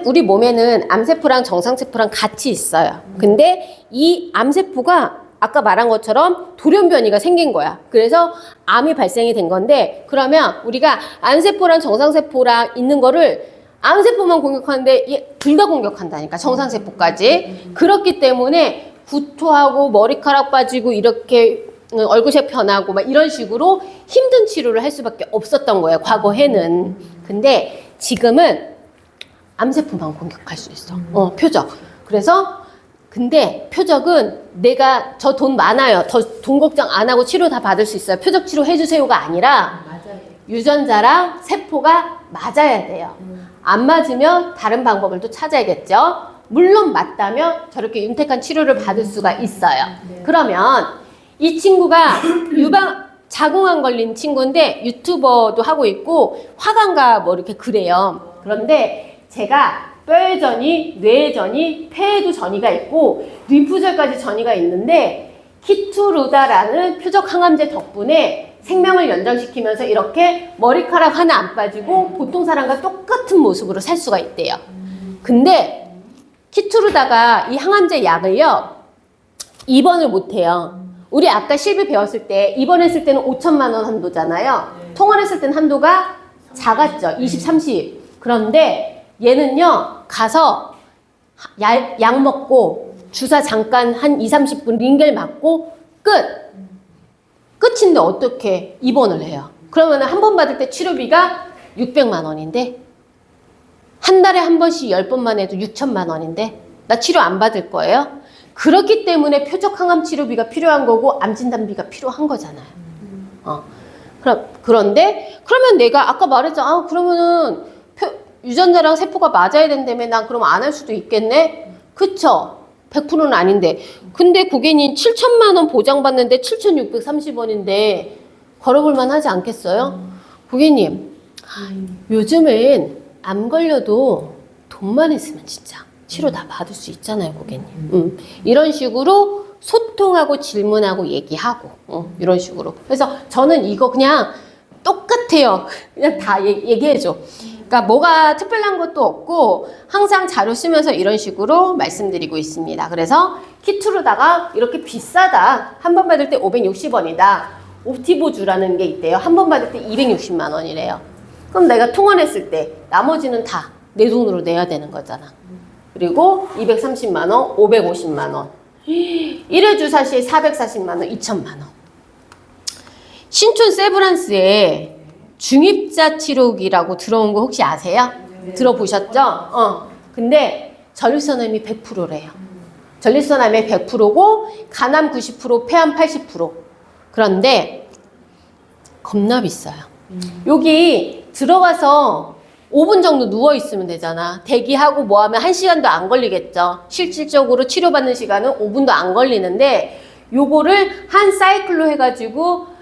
우리 몸에는 암세포랑 정상세포랑 같이 있어요. 근데 이 암세포가 아까 말한 것처럼 돌연변이가 생긴 거야. 그래서 암이 발생이 된 건데 그러면 우리가 암세포랑 정상세포랑 있는 거를 암세포만 공격하는데 둘 다 공격한다니까. 정상세포까지. 그렇기 때문에 구토하고 머리카락 빠지고 이렇게 얼굴색 변하고 막 이런 식으로 힘든 치료를 할 수밖에 없었던 거예요. 과거에는. 근데 지금은 암세포만 공격할 수 있어. 표적. 그래서 근데 표적은 내가 저 돈 많아요. 저 돈 걱정 안 하고 치료 다 받을 수 있어요. 표적 치료 해주세요가 아니라 맞아요. 유전자랑 세포가 맞아야 돼요. 안 맞으면 다른 방법을 또 찾아야겠죠. 물론 맞다면 저렇게 윤택한 치료를 받을 수가 있어요. 그러면 이 친구가 자궁암 걸린 친구인데 유튜버도 하고 있고 화강가 뭐 이렇게 그래요. 그런데 제가 뼈에 전이, 뇌에 전이, 폐에도 전이가 있고 림프절까지 전이가 있는데 키투루다라는 표적 항암제 덕분에 생명을 연장시키면서 이렇게 머리카락 하나 안 빠지고 보통 사람과 똑같은 모습으로 살 수가 있대요. 근데 키투루다가 이 항암제 약을요 입원을 못해요. 우리 아까 실비 배웠을 때 입원했을 때는 5천만 원 한도잖아요. 통원했을 때는 한도가 작았죠. 20, 30. 그런데 얘는요 가서 약 먹고 주사 잠깐 한 2, 30분 링겔 맞고 끝인데 어떻게 입원을 해요? 그러면 한 번 받을 때 치료비가 600만 원인데 한 달에 한 번씩 10번만 해도 6천만 원인데 나 치료 안 받을 거예요? 그렇기 때문에 표적 항암 치료비가 필요한 거고 암 진단비가 필요한 거잖아요. 그런데 그러면 내가 아까 말했잖아. 그러면은 유전자랑 세포가 맞아야 된다며 난 그럼 안 할 수도 있겠네? 그쵸? 100%는 아닌데. 근데 고객님 7천만 원 보장받는데 7,630원인데 걸어볼만 하지 않겠어요? 고객님, 요즘엔 암 걸려도 돈만 있으면 진짜 치료 다 받을 수 있잖아요, 고객님. 이런 식으로 소통하고 질문하고 얘기하고 이런 식으로. 그래서 저는 이거 그냥 똑같아요. 그냥 다 얘기해줘. 그러니까 뭐가 특별한 것도 없고 항상 자료 쓰면서 이런 식으로 말씀드리고 있습니다. 그래서 키투르다가 이렇게 비싸다. 한 번 받을 때 560원이다. 옵티보주라는 게 있대요. 한 번 받을 때 260만 원이래요. 그럼 내가 통원했을 때 나머지는 다 내 돈으로 내야 되는 거잖아. 그리고 230만 원, 550만 원. 1회 주사 시에 440만 원, 2천만 원. 신촌 세브란스에 중입자 치료기라고 들어온 거 혹시 아세요? 들어보셨죠? 근데 전립선암이 100%래요. 전립선암이 100%고 간암 90%, 폐암 80%. 그런데 겁나 비싸요. 여기 들어가서 5분 정도 누워있으면 되잖아. 대기하고 뭐 하면 1시간도 안 걸리겠죠. 실질적으로 치료받는 시간은 5분도 안 걸리는데 요거를 한 사이클로 해가지고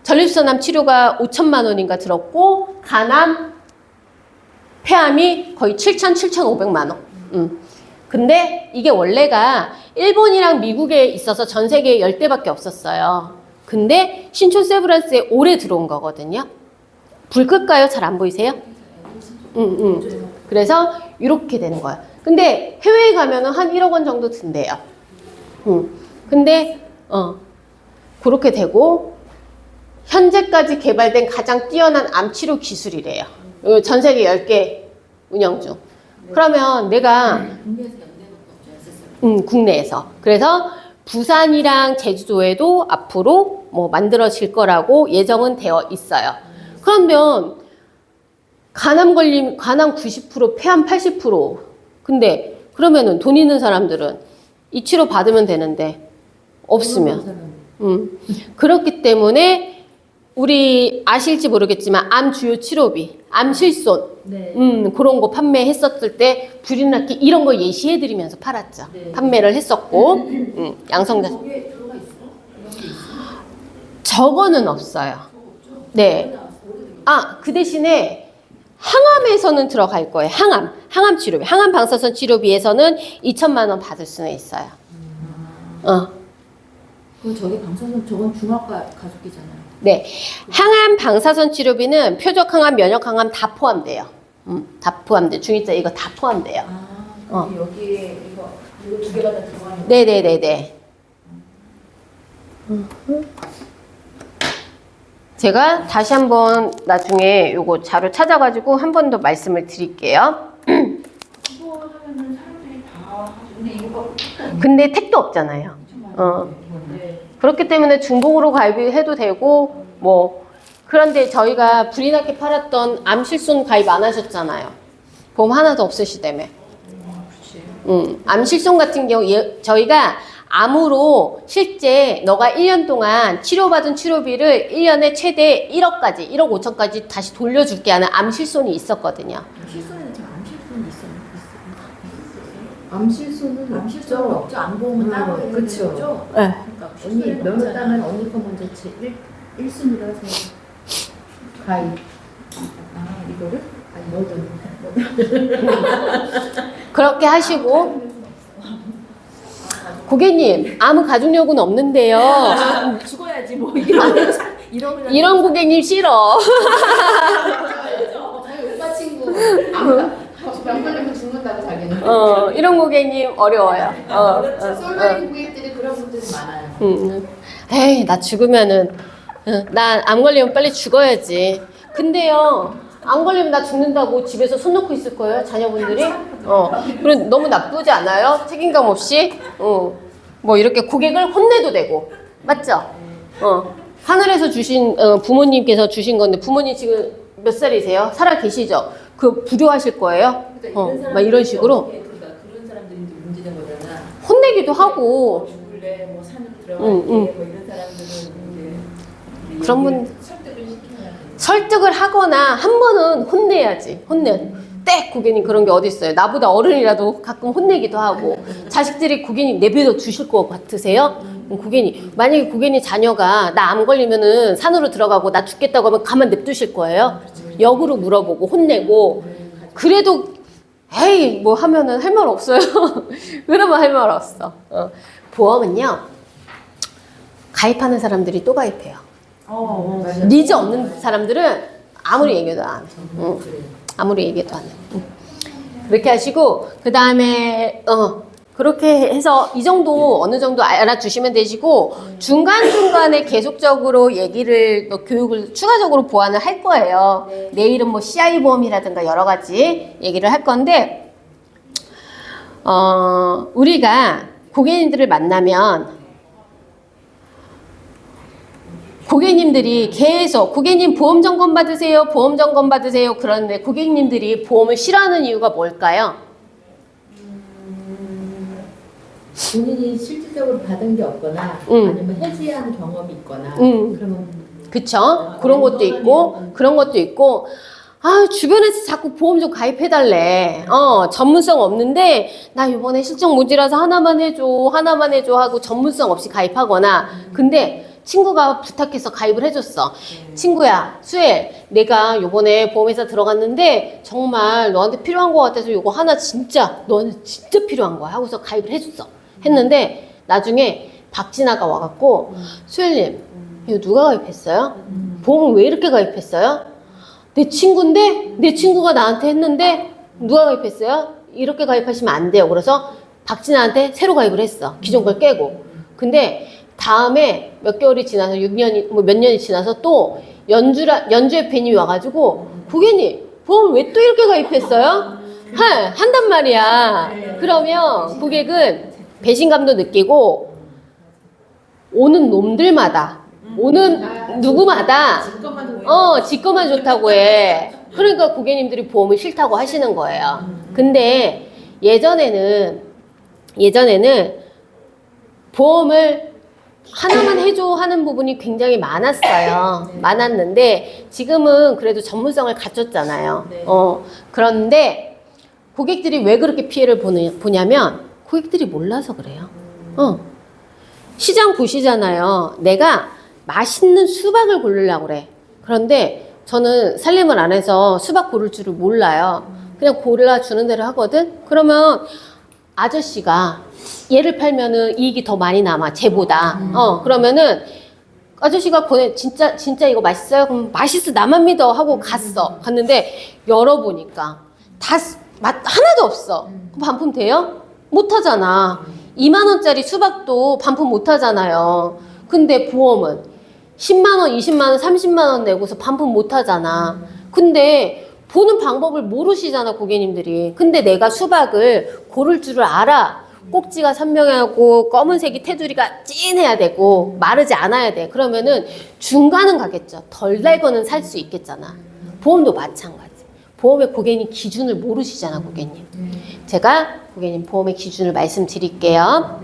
전립선암 치료가 5천만 원인가 들었고 간암, 폐암이 거의 7,500만 원. 근데 이게 원래가 일본이랑 미국에 있어서 전 세계에 10대밖에 없었어요. 근데 신촌 세브란스에 올해 들어온 거거든요. 불 끌까요? 잘 안 보이세요? 그래서 이렇게 되는 거야. 근데 해외에 가면은 한 1억 원 정도 든대요. 근데 그렇게 되고 현재까지 개발된 가장 뛰어난 암 치료 기술이래요. 전 세계 10개 운영 중. 그러면 내가 국내에서 연대밖에 없죠. 국내에서. 그래서 부산이랑 제주도에도 앞으로 뭐 만들어질 거라고 예정은 되어 있어요. 그러면 간암 90%, 폐암 80%. 근데 그러면은 돈 있는 사람들은 이 치료 받으면 되는데 없으면. 그렇기 때문에 우리 아실지 모르겠지만 암 주요 치료비, 암 실손, 네. 그런 거 판매했었을 때 불이나기 이런 거 예시해드리면서 팔았죠. 네. 판매를 했었고, 양성자. 거기에 들어가 있어? 이런 게 있어? 저거는 없어요. 네. 아, 그 대신에 항암에서는 들어갈 거예요. 항암 치료비. 항암 방사선 치료비에서는 2천만 원 받을 수는 있어요. 그럼 저기 방사선 저건 중화과 가속기잖아요. 네. 항암 방사선 치료비는 표적 항암, 면역 항암 다 포함돼요. 다 포함돼. 중입자 이거 다 포함돼요. 그럼 여기에 이거 두 개가 다 들어가는 네네네네. 제가 다시 한번 나중에 요거 자료 찾아가지고 한 번 더 말씀을 드릴게요. 그거 하면은 사람들이 다 하죠. 근데 이거 근데 택도 없잖아요. 네. 그렇기 때문에 중복으로 가입해도 되고 뭐 그런데 저희가 불이 나게 팔았던 암실손 가입 안 하셨잖아요. 보험 하나도 없으시다며. 그렇지. 암실손 같은 경우 저희가 암으로 실제 너가 1년 동안 치료받은 치료비를 1년에 최대 1억까지 1억 5천까지 다시 돌려줄게 하는 암실손이 있었거든요. 실손에는 지금 암실손이 있어요. 암실손은 없죠. 암보험은 따로 해야 그쵸. 되는 거죠? 네. 그러니까 언니 면허 따면 언니 거 먼저 1순위로 하세요. 가입. 이거를? 아니 뭐든. 그렇게 하시고 고객님 아무 가족력은 없는데요. 죽어야지 뭐 이런 고객님 싫어. 오빠 친구 병 걸리면 죽는다고 자기는. 이런 고객님 어려워요. 솔로인 고객들이 그런 분들이 많아요. 에이 나 죽으면은 나 암 걸리면 빨리 죽어야지. 근데요 안 걸리면 나 죽는다고 집에서 손 놓고 있을 거예요 자녀분들이. 그래 너무 나쁘지 않아요? 책임감 없이. 뭐 이렇게 고객을 혼내도 되고 맞죠? 하늘에서 주신 부모님께서 주신 건데 부모님 지금 몇 살이세요? 살아 계시죠? 그 불효하실 거예요? 막 이런 식으로 그러니까 그런 사람들이 이제 문제된 거잖아. 혼내기도 하고. 죽을래 뭐 산으로 들어갈게 뭐 이런 사람들은 이제 그런 분 설득을 시켜야 돼. 설득을 하거나 한 번은 혼내야지. 땡 고객님 그런 게 어디 있어요? 나보다 어른이라도 가끔 혼내기도 하고 자식들이 고객님 내버려 주실 것 같으세요? 고객님 만약에 고객님 자녀가 나 암 걸리면은 산으로 들어가고 나 죽겠다고 하면 가만 냅두실 거예요? 역으로 물어보고 혼내고 그래도 에이 뭐 하면은 할 말 없어요. 그러면 할 말 없어. 보험은요 가입하는 사람들이 또 가입해요. 맞아. 니즈 없는 사람들은 아무리 얘기해도 안 해. 아무리 얘기해도 안 해. 그렇게 하시고 그 다음에 그렇게 해서 이 정도 어느 정도 알아두시면 되시고 중간중간에 계속적으로 얘기를 뭐 교육을 추가적으로 보완을 할 거예요. 내일은 뭐 CI 보험이라든가 여러 가지 얘기를 할 건데 우리가 고객님들을 만나면 고객님들이 계속 고객님 보험 점검 받으세요, 보험 점검 받으세요. 그런데 고객님들이 보험을 싫어하는 이유가 뭘까요? 본인이 실질적으로 받은 게 없거나 아니면 해지한 경험이 있거나 그러면 그쵸? 그런 것도 있고 그런 것도 있고 아 주변에서 자꾸 보험 좀 가입해달래. 전문성 없는데 나 이번에 실적 모자라서 하나만 해줘 하고 전문성 없이 가입하거나 근데 친구가 부탁해서 가입을 해줬어. 친구야, 수엘, 내가 요번에 보험회사 들어갔는데 정말 너한테 필요한 것 같아서 요거 하나 진짜 너는 진짜 필요한 거야 하고서 가입을 해줬어. 했는데 나중에 박진아가 와갖고 수엘님 이거 누가 가입했어요? 보험을 왜 이렇게 가입했어요? 내 친구인데 내 친구가 나한테 했는데 누가 가입했어요? 이렇게 가입하시면 안 돼요. 그래서 박진아한테 새로 가입을 했어. 기존 걸 깨고. 근데 다음에 몇 개월이 지나서 6년이 뭐 몇 년이 지나서 또 연주의 팬이 와가지고 고객님 보험 왜 또 이렇게 가입했어요? 한단 말이야. 그러면 고객은 배신감도 느끼고 오는 놈들마다 오는 누구마다 지 것만 좋다고 해. 그러니까 고객님들이 보험을 싫다고 하시는 거예요. 근데 예전에는 보험을 하나만 해줘 하는 부분이 굉장히 많았어요. 많았는데 지금은 그래도 전문성을 갖췄잖아요. 그런데 고객들이 왜 그렇게 피해를 보냐면 고객들이 몰라서 그래요. 시장 보시잖아요. 내가 맛있는 수박을 고르려고 그래. 그런데 저는 살림을 안 해서 수박 고를 줄을 몰라요. 그냥 골라주는 대로 하거든? 그러면 아저씨가 얘를 팔면은 이익이 더 많이 남아, 쟤보다. 그러면은 아저씨가 진짜 이거 맛있어요? 그럼 맛있어, 나만 믿어. 하고 갔는데 열어보니까 맛 하나도 없어. 반품 돼요? 못 하잖아. 2만원짜리 수박도 반품 못 하잖아요. 근데 보험은 10만원, 20만원, 30만원 내고서 반품 못 하잖아. 근데 보는 방법을 모르시잖아, 고객님들이. 근데 내가 수박을 고를 줄을 알아. 꼭지가 선명하고 검은색이 테두리가 진해야 되고 마르지 않아야 돼. 그러면은 중간은 가겠죠. 덜 날 거는 살 수 있겠잖아. 보험도 마찬가지. 보험의 고객님 기준을 모르시잖아, 고객님. 제가 고객님 보험의 기준을 말씀드릴게요.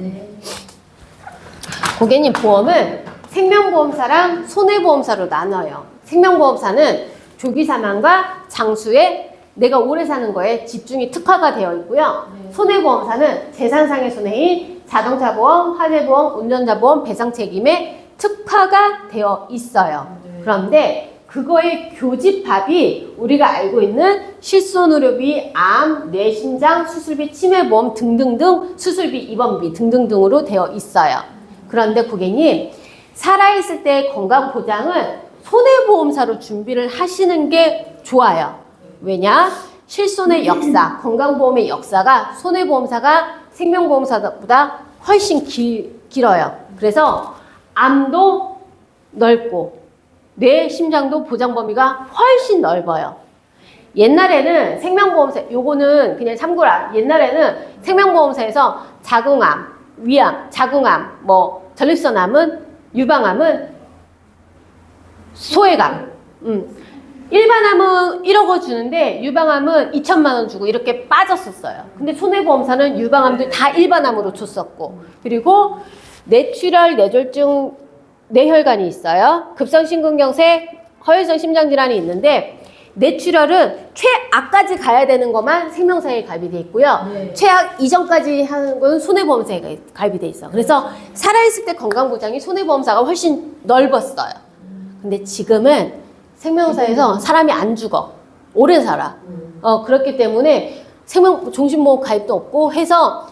고객님 보험은 생명보험사랑 손해보험사로 나눠요. 생명보험사는 조기사망과 장수에 내가 오래 사는 거에 집중이 특화가 되어 있고요. 손해보험사는 재산상의 손해인 자동차보험, 화재보험, 운전자보험, 배상책임에 특화가 되어 있어요. 그런데 그거의 교집합이 우리가 알고 있는 실손의료비, 암, 뇌심장, 수술비, 치매보험 등등등, 수술비, 입원비 등등등으로 되어 있어요. 그런데 고객님, 살아있을 때의 건강보장은 손해보험사로 준비를 하시는 게 좋아요. 왜냐? 실손의 역사, 건강보험의 역사가 손해보험사가 생명보험사보다 훨씬 길어요. 그래서 암도 넓고 뇌, 심장도 보장 범위가 훨씬 넓어요. 옛날에는 생명보험사, 요거는 그냥 참고라. 옛날에는 생명보험사에서 자궁암, 위암, 자궁암, 뭐 전립선암은, 유방암은, 소외감, 일반암은 1억원 주는데 유방암은 2천만 원 주고 이렇게 빠졌었어요. 근데 손해보험사는 유방암도 다 일반암으로 줬었고, 그리고 뇌출혈, 뇌졸중, 뇌혈관이 있어요. 급성심근경색, 허혈성 심장질환이 있는데 뇌출혈은 최악까지 가야 되는 것만 생명사에 가입이 돼 있고요. 최악 이전까지 하는 건 손해보험사에 가입이 돼 있어. 그래서 살아있을 때 건강보장이 손해보험사가 훨씬 넓었어요. 근데 지금은 생명사에서 사람이 안 죽어. 오래 살아. 그렇기 때문에 종신보험 가입도 없고 해서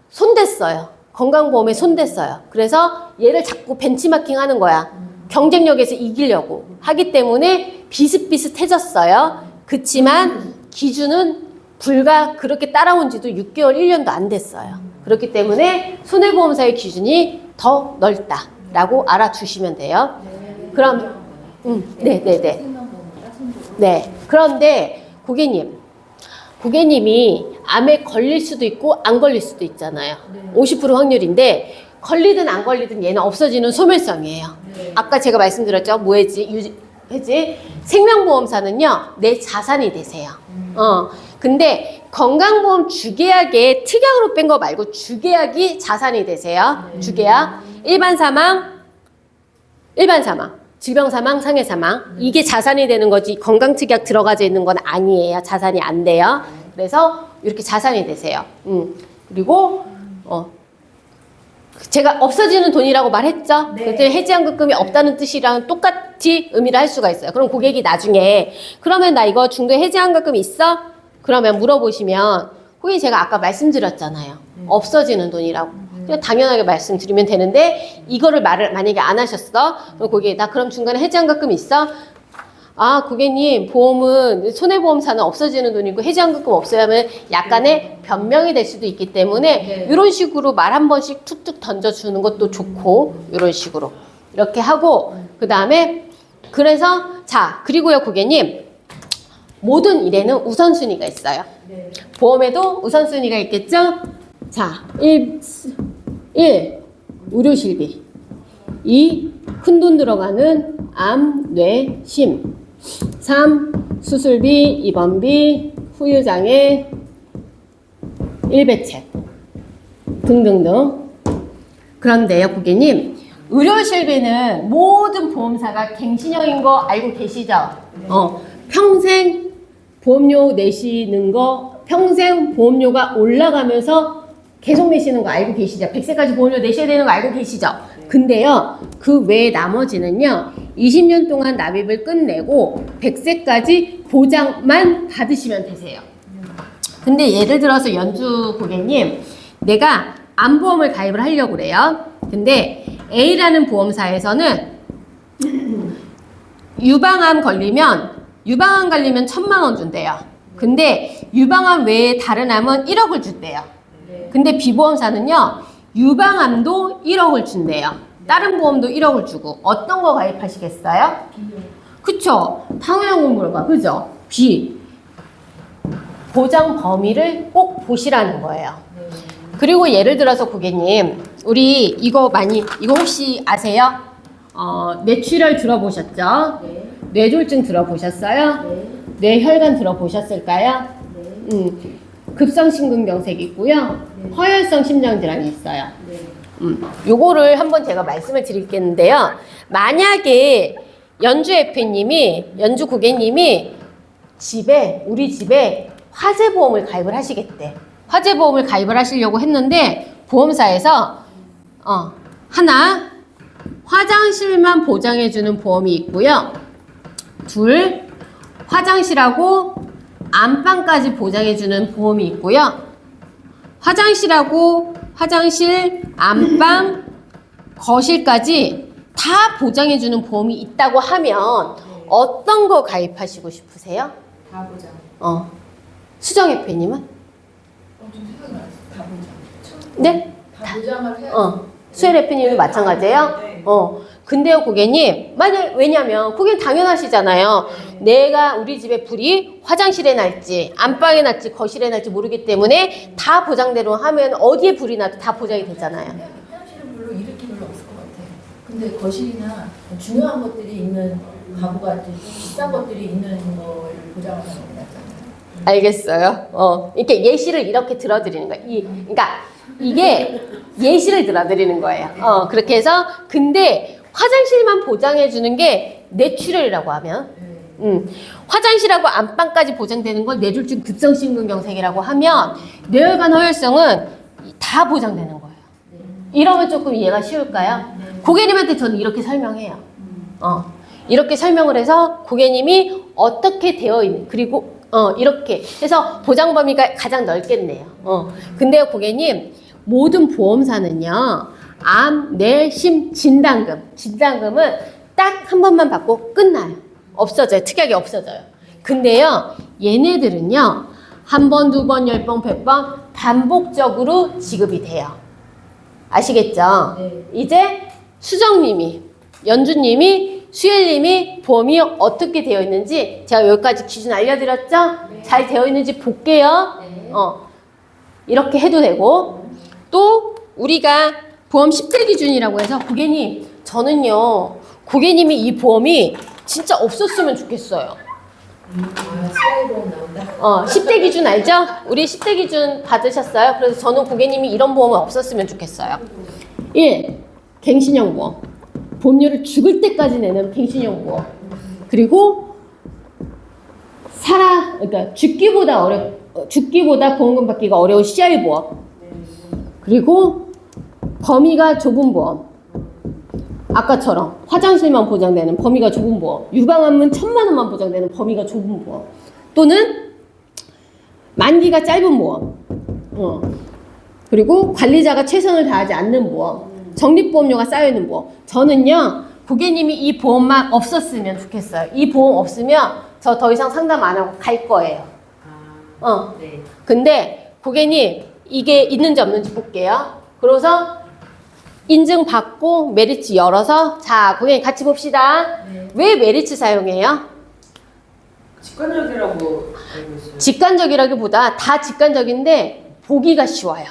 손댔어요. 건강보험에 손댔어요. 그래서 얘를 자꾸 벤치마킹 하는 거야. 경쟁력에서 이기려고 하기 때문에 비슷비슷해졌어요. 그치만 기준은 불과 그렇게 따라온 지도 6개월, 1년도 안 됐어요. 그렇기 때문에 손해보험사의 기준이 더 넓다라고 알아주시면 돼요. 그럼, 네네네. 네. 그런데 고객님이 암에 걸릴 수도 있고 안 걸릴 수도 있잖아요. 50% 확률인데 걸리든 안 걸리든 얘는 없어지는 소멸성이에요. 아까 제가 말씀드렸죠. 뭐해지? 생명보험사는요. 내 자산이 되세요. 근데 건강보험 주계약에 특약으로 뺀 거 말고 주계약이 자산이 되세요. 주계약. 일반 사망, 질병 사망, 상해 사망. 이게 자산이 되는 거지 건강특약 들어가져 있는 건 아니에요. 자산이 안 돼요. 그래서 이렇게 자산이 되세요. 그리고 제가 없어지는 돈이라고 말했죠. 네. 그때 해지환급금이 없다는 뜻이랑 똑같이 의미를 할 수가 있어요. 그럼 고객이 나중에 그러면 나 이거 중도에 해지환급금 있어? 그러면 물어보시면 고객이 제가 아까 말씀드렸잖아요. 없어지는 돈이라고. 그냥 당연하게 말씀드리면 되는데 이거를 말을 만약에 안 하셨어? 그럼 고객이 나 그럼 중간에 해지환급금 있어? 아 고객님 보험은 손해보험사는 없어지는 돈이고 해지환급금 없어야 하면 약간의 변명이 될 수도 있기 때문에 이런 식으로 말 한 번씩 툭툭 던져주는 것도 좋고 이런 식으로 이렇게 하고 그 다음에 그래서 자 그리고요 고객님 모든 일에는 우선순위가 있어요. 보험에도 우선순위가 있겠죠? 자 1 의료실비 2 큰돈 들어가는 암, 뇌, 심 3. 수술비, 입원비, 후유장애, 일배책 등등등. 그런데요 고객님 의료실비는 모든 보험사가 갱신형인 거 알고 계시죠? 평생 보험료 내시는 거 평생 보험료가 올라가면서 계속 내시는 거 알고 계시죠? 100세까지 보험료 내셔야 되는 거 알고 계시죠? 근데요 그 외에 나머지는요 20년 동안 납입을 끝내고 100세까지 보장만 받으시면 되세요. 근데 예를 들어서 연주 고객님 내가 암보험을 가입을 하려고 그래요. 근데 A라는 보험사에서는 유방암 걸리면 1,000만 원 준대요. 근데 유방암 외에 다른 암은 1억을 준대요. 근데 B보험사는요 유방암도 1억을 준대요. 다른 보험도 1억을 주고 어떤 거 가입하시겠어요? 그쵸? 당연한 물어봐. 그죠? B. 보장 범위를 꼭 보시라는 거예요. 그리고 예를 들어서 고객님 우리 이거 혹시 아세요? 뇌출혈 들어보셨죠? 뇌졸중 들어보셨어요? 뇌혈관 들어보셨을까요? 급성심근경색 있고요. 허혈성 심장질환이 있어요. 요거를 한번 제가 말씀을 드리겠는데요. 만약에 연주 고객님이 우리 집에 화재보험을 가입을 하시겠대. 화재보험을 가입을 하시려고 했는데 보험사에서 하나 화장실만 보장해주는 보험이 있고요. 2 화장실하고 안방까지 보장해주는 보험이 있고요. 화장실, 안방, 거실까지 다 보장해주는 보험이 있다고 하면 어떤 거 가입하시고 싶으세요? 다 보장. 수정 대표님은? 좀 생각났어. 다 보장. 네? 다 보장을 해야. 수혜 대표님도 마찬가지예요? 네. 근데요 고객님 왜냐면 그게 당연하시잖아요. 내가 우리 집에 불이 화장실에 날지 안방에 날지 거실에 날지 모르기 때문에 다 보장대로 하면 어디에 불이 나도 다 보장이 되잖아요. 화장실은 별로 일으킬 별로 없을 것 같아. 근데 거실이나 중요한 것들이 있는 가구같이 비싼 것들이 있는 거를 보장을 하는 게 낫잖아요. 알겠어요. 이렇게 예시를 이렇게 들어드리는 거예요. 그러니까 이게 예시를 들어드리는 거예요. 그렇게 해서 근데 화장실만 보장해주는 게 뇌출혈이라고 하면 화장실하고 안방까지 보장되는 걸 뇌졸중 급성심근경색이라고 하면 뇌혈관 허혈성은 다 보장되는 거예요. 이러면 조금 이해가 쉬울까요? 고객님한테 저는 이렇게 설명해요. 이렇게 설명을 해서 고객님이 어떻게 되어 있는 그리고 이렇게 해서 보장 범위가 가장 넓겠네요. 근데요 고객님 모든 보험사는요 암, 뇌, 심, 진단금은 딱 한 번만 받고 끝나요. 없어져요. 특약이 없어져요. 근데요, 얘네들은요, 한 번, 두 번, 10번, 100번 반복적으로 지급이 돼요. 아시겠죠? 네. 이제 수정님이, 연주님이, 수엘님이 보험이 어떻게 되어 있는지 제가 여기까지 기준 알려드렸죠? 네. 잘 되어 있는지 볼게요. 네. 이렇게 해도 되고, 또 우리가 보험 10대 기준이라고 해서 고객님, 저는요, 고객님이 이 보험이 진짜 없었으면 좋겠어요. CI 보험 나온다. 10대 기준 알죠? 우리 10대 기준 받으셨어요? 그래서 저는 고객님이 이런 보험은 없었으면 좋겠어요. 1. 갱신형 보험. 보험료를 죽을 때까지 내는 갱신형 보험. 그리고 그러니까 죽기보다 보험금 받기가 어려운 CI 보험. 그리고 범위가 좁은 보험. 아까처럼 화장실만 보장되는 범위가 좁은 보험, 유방암은 1,000만 원만 보장되는 범위가 좁은 보험, 또는 만기가 짧은 보험, 그리고 관리자가 최선을 다하지 않는 보험, 적립보험료가 쌓여있는 보험. 저는요, 고객님이 이 보험만 없었으면 좋겠어요. 이 보험 없으면 저 더 이상 상담 안 하고 갈 거예요. 네. 근데 고객님 이게 있는지 없는지 볼게요. 그래서 인증받고 메리츠 열어서, 자 고객님 같이 봅시다. 네. 왜 메리츠 사용해요? 직관적이라고 알고 있어요. 직관적이라기보다 다 직관적인데 보기가 쉬워요.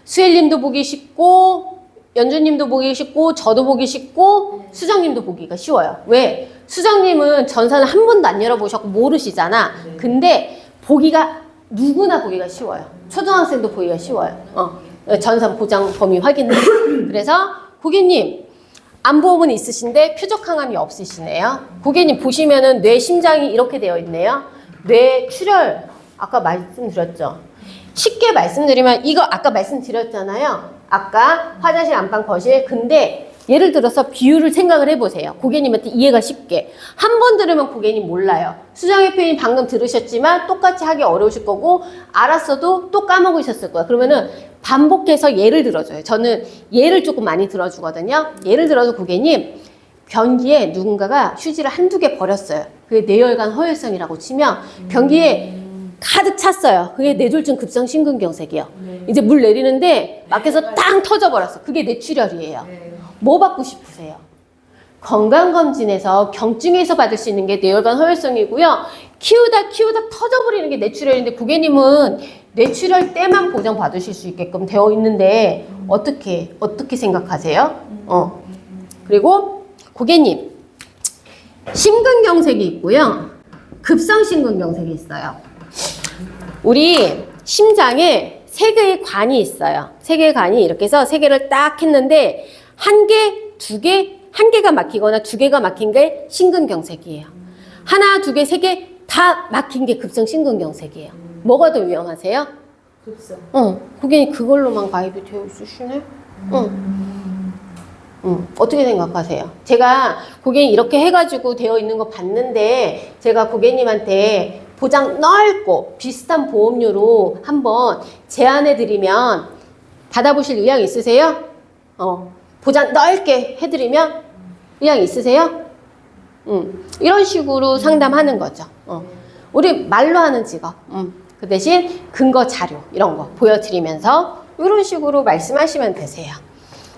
수엘님도 보기 쉽고, 연주님도 보기 쉽고, 저도 보기 쉽고, 수정님도 보기가 쉬워요. 왜? 수정님은 전산을 한 번도 안 열어보셨고 모르시잖아. 네. 근데 보기가 누구나 보기가 쉬워요. 초등학생도 보기가 쉬워요. 전산 보장 범위 확인을. 그래서 고객님 암보험은 있으신데 표적 항암이 없으시네요. 고객님 보시면은 뇌 심장이 이렇게 되어 있네요. 뇌 출혈 아까 말씀드렸죠. 쉽게 말씀드리면 이거 아까 말씀드렸잖아요. 아까 화장실, 안방, 거실. 근데 예를 들어서 비율을 생각을 해보세요. 고객님한테 이해가 쉽게. 한 번 들으면 고객님 몰라요. 수정의 표현 방금 들으셨지만 똑같이 하기 어려우실 거고, 알았어도 또 까먹으셨을 거예요. 그러면은 반복해서 예를 들어줘요. 저는 예를 조금 많이 들어주거든요. 예를 들어서 고객님, 변기에 누군가가 휴지를 한두 개 버렸어요. 그게 뇌혈관 허혈성이라고 치면 변기에 가득 찼어요. 그게 뇌졸중 급성 심근경색이에요. 네. 이제 물 내리는데 막혀서 땅 터져버렸어. 그게 뇌출혈이에요. 네. 뭐 받고 싶으세요? 건강검진에서 경증에서 받을 수 있는 게 뇌혈관 허혈성이고요. 키우다 터져버리는 게 뇌출혈인데, 고객님은 뇌출혈 때만 보장 받으실 수 있게끔 되어 있는데 어떻게 생각하세요? 그리고 고객님, 심근경색이 있고요. 급성심근경색이 있어요. 우리 심장에 3개의 관이 있어요. 3개의 관이 이렇게 해서 3개를 딱 했는데 1개, 2개, 1개가 막히거나 2개가 막힌 게 심근경색이에요. 하나, 2개, 3개 다 막힌 게 급성심근경색이에요. 뭐가 더 위험하세요? 급성. 고객님 그걸로만 가입이 되어 있으시네? 어떻게 생각하세요? 제가 고객님 이렇게 해가지고 되어 있는 거 봤는데, 제가 고객님한테 보장 넓고 비슷한 보험료로 한번 제안해드리면 받아보실 의향 있으세요? 보장 넓게 해드리면 의향 있으세요? 이런 식으로 상담하는 거죠. 우리 말로 하는 직업. 그 대신 근거 자료 이런 거 보여드리면서 이런 식으로 말씀하시면 되세요.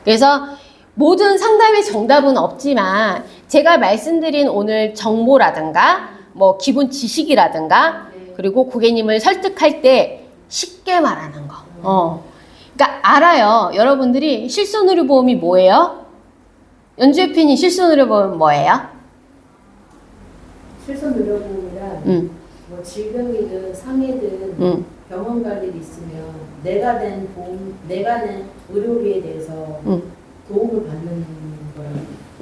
그래서 모든 상담의 정답은 없지만 제가 말씀드린 오늘 정보라든가 뭐 기본 지식이라든가, 그리고 고객님을 설득할 때 쉽게 말하는 거. 그러니까 알아요. 여러분들이 실손의료보험이 뭐예요? 연주해피님 실손의료보험 뭐예요? 실손의료보험이란 뭐 질병이든 상해든 병원 갈 일 있으면 내가 낸 의료비에 대해서 도움을 받는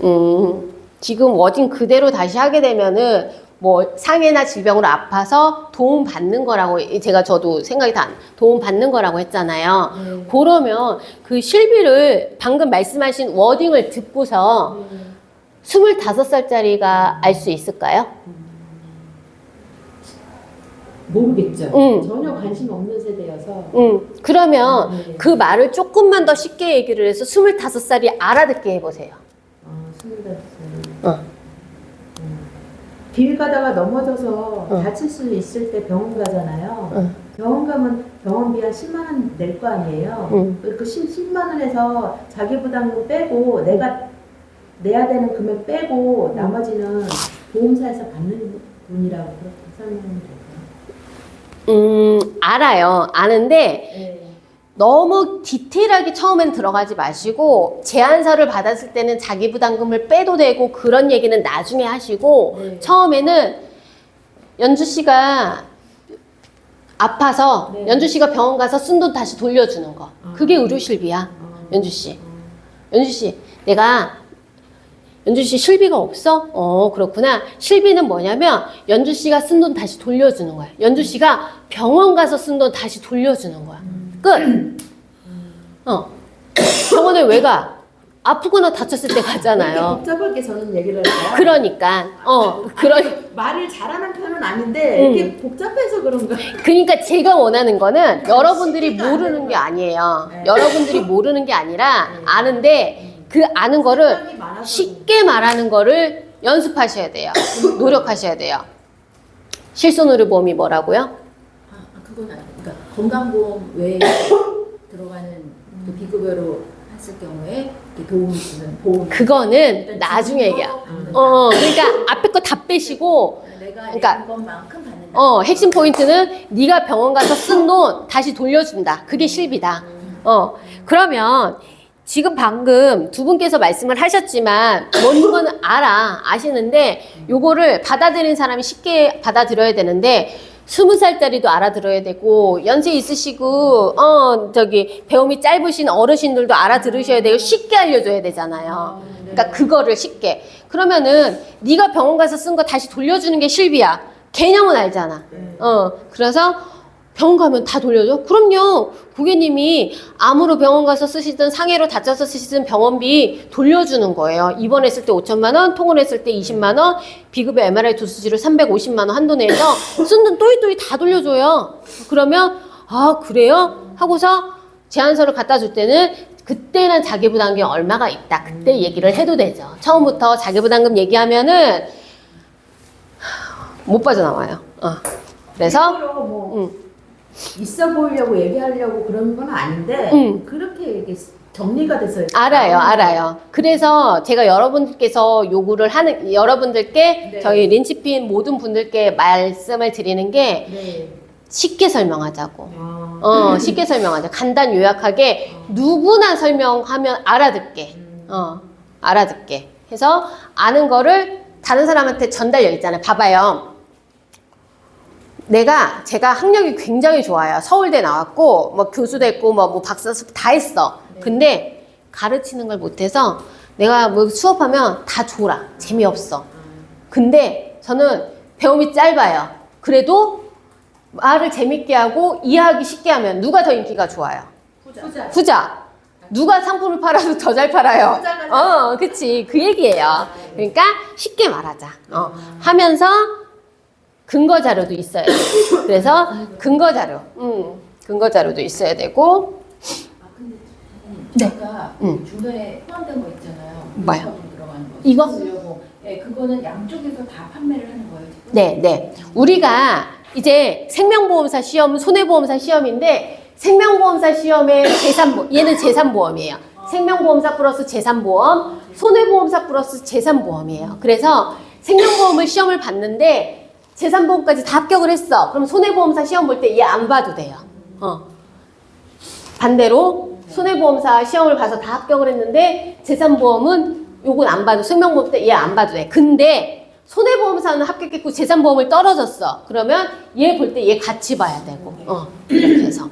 거라고. 지금 워딩 그대로 다시 하게 되면은 뭐 상해나 질병으로 아파서 도움 받는 거라고, 저도 생각이 도움 받는 거라고 했잖아요. 그러면 그 실비를 방금 말씀하신 워딩을 듣고서 25살짜리가 알 수 있을까요? 모르겠죠. 전혀 관심 없는 세대여서. 그러면 그 말을 조금만 더 쉽게 얘기를 해서 25살이 알아듣게 해보세요. 25살. 길 가다가 넘어져서 다칠 수 있을 때 병원 가잖아요. 병원 가면 병원비 한 10만 원 낼 거 아니에요. 그 10만 원에서 자기 부담금 빼고 내가 내야 되는 금액 빼고 나머지는 보험사에서 받는 돈이라고 그렇게 설명하면 될까요? 알아요. 아는데 네. 너무 디테일하게 처음엔 들어가지 마시고 제안서를 받았을 때는 자기 부담금을 빼도 되고 그런 얘기는 나중에 하시고 네. 처음에는 연주 씨가 아파서 네. 연주 씨가 병원 가서 쓴 돈 다시 돌려주는 거. 그게 의료실비야. 연주 씨. 연주 씨, 연주 씨 실비가 없어? 그렇구나. 실비는 뭐냐면 연주 씨가 쓴 돈 다시 돌려주는 거야. 연주 씨가 병원 가서 쓴 돈 다시 돌려주는 거야. 끝. 병원에 왜 가? 아프거나 다쳤을 때 가잖아요. 복잡하게 저는 얘기를 할까요? 그러니까, 말을 잘하는 편은 아닌데 이게 복잡해서 그런가? 그러니까 제가 원하는 거는 여러분들이 모르는 게 아니에요. 네. 여러분들이 모르는 게 아니라 아는데 그 아는 거를 생각이 많아서 쉽게 말하는 거를 연습하셔야 돼요. 노력하셔야 돼요. 실손의료보험이 뭐라고요? 그건 아니에요. 그러니까 건강보험 외에 들어가는 그 비급여로 했을 경우에 이렇게 도움을 주는 보험. 그거는 나중에 얘기야. 그러니까 앞에 거 다 빼시고 내가 그러니까 낸 것만큼 받는다. 핵심 포인트는 네가 병원 가서 쓴 돈 다시 돌려준다. 그게 실비다. 그러면 지금 방금 두 분께서 말씀을 하셨지만 뭔 거는 아시는데 요거를 받아들인 사람이 쉽게 받아들여야 되는데 20살짜리도 알아들어야 되고 연세 있으시고 배움이 짧으신 어르신들도 알아들으셔야 되고 쉽게 알려줘야 되잖아요. 그러니까 그거를 쉽게. 그러면은 네가 병원 가서 쓴 거 다시 돌려주는 게 실비야. 개념은 알잖아. 그래서 병원 가면 다 돌려줘? 그럼요. 고객님이 암으로 병원 가서 쓰시든 상해로 다쳐서 쓰시든 병원비 돌려주는 거예요. 입원했을 때 5천만 원, 통원했을 때 20만 원, 비급여 MRI 도수치료 350만 원 한도 내에서 쓴 돈 또이또이 다 돌려줘요. 그러면 그래요? 하고서 제안서를 갖다 줄 때는 그때는 자기부담금 얼마가 있다. 그때 얘기를 해도 되죠. 처음부터 자기부담금 얘기하면은 못 빠져나와요. 그래서 일부러 뭐 있어 보이려고 얘기하려고 그런 건 아닌데 그렇게 이게 정리가 돼서 알아요. 그래서 제가 여러분들께서 요구를 여러분들께 네. 저희 린치핀 모든 분들께 말씀을 드리는 게 네. 쉽게 설명하자고. 쉽게 설명하자. 간단 요약하게 누구나 설명하면 알아듣게. 알아듣게. 해서 아는 거를 다른 사람한테 전달력 있잖아요. 봐봐요. 제가 학력이 굉장히 좋아요. 서울대 나왔고, 뭐 교수 됐고, 뭐 박사 다 했어. 근데 가르치는 걸 못해서 내가 뭐 수업하면 다 졸아. 재미없어. 근데 저는 배움이 짧아요. 그래도 말을 재밌게 하고 이해하기 쉽게 하면 누가 더 인기가 좋아요? 후자. 누가 상품을 팔아도 더 잘 팔아요. 그치. 그 얘기예요. 그러니까 쉽게 말하자. 하면서 근거 자료도 있어야 돼. 그래서 근거 자료도 있어야 되고. 근데 네. 아까 중간에 포함된 거 있잖아요. 뭐요? 들어가는 거. 이거? 네, 그거는 양쪽에서 다 판매를 하는 거예요. 지금? 네. 우리가 이제 생명보험사 시험, 손해보험사 시험인데 생명보험사 시험의 얘는 재산보험이에요. 생명보험사 플러스 재산보험, 손해보험사 플러스 재산보험이에요. 그래서 생명보험을 시험을 봤는데 재산보험까지 다 합격을 했어. 그럼 손해보험사 시험 볼 때 얘 안 봐도 돼요. 반대로 손해보험사 시험을 봐서 다 합격을 했는데 재산보험은 요건 안 봐도 생명보험 때 얘 안 봐도 돼. 근데 손해보험사는 합격했고 재산보험을 떨어졌어. 그러면 얘 볼 때 얘 같이 봐야 되고. 이렇게 해서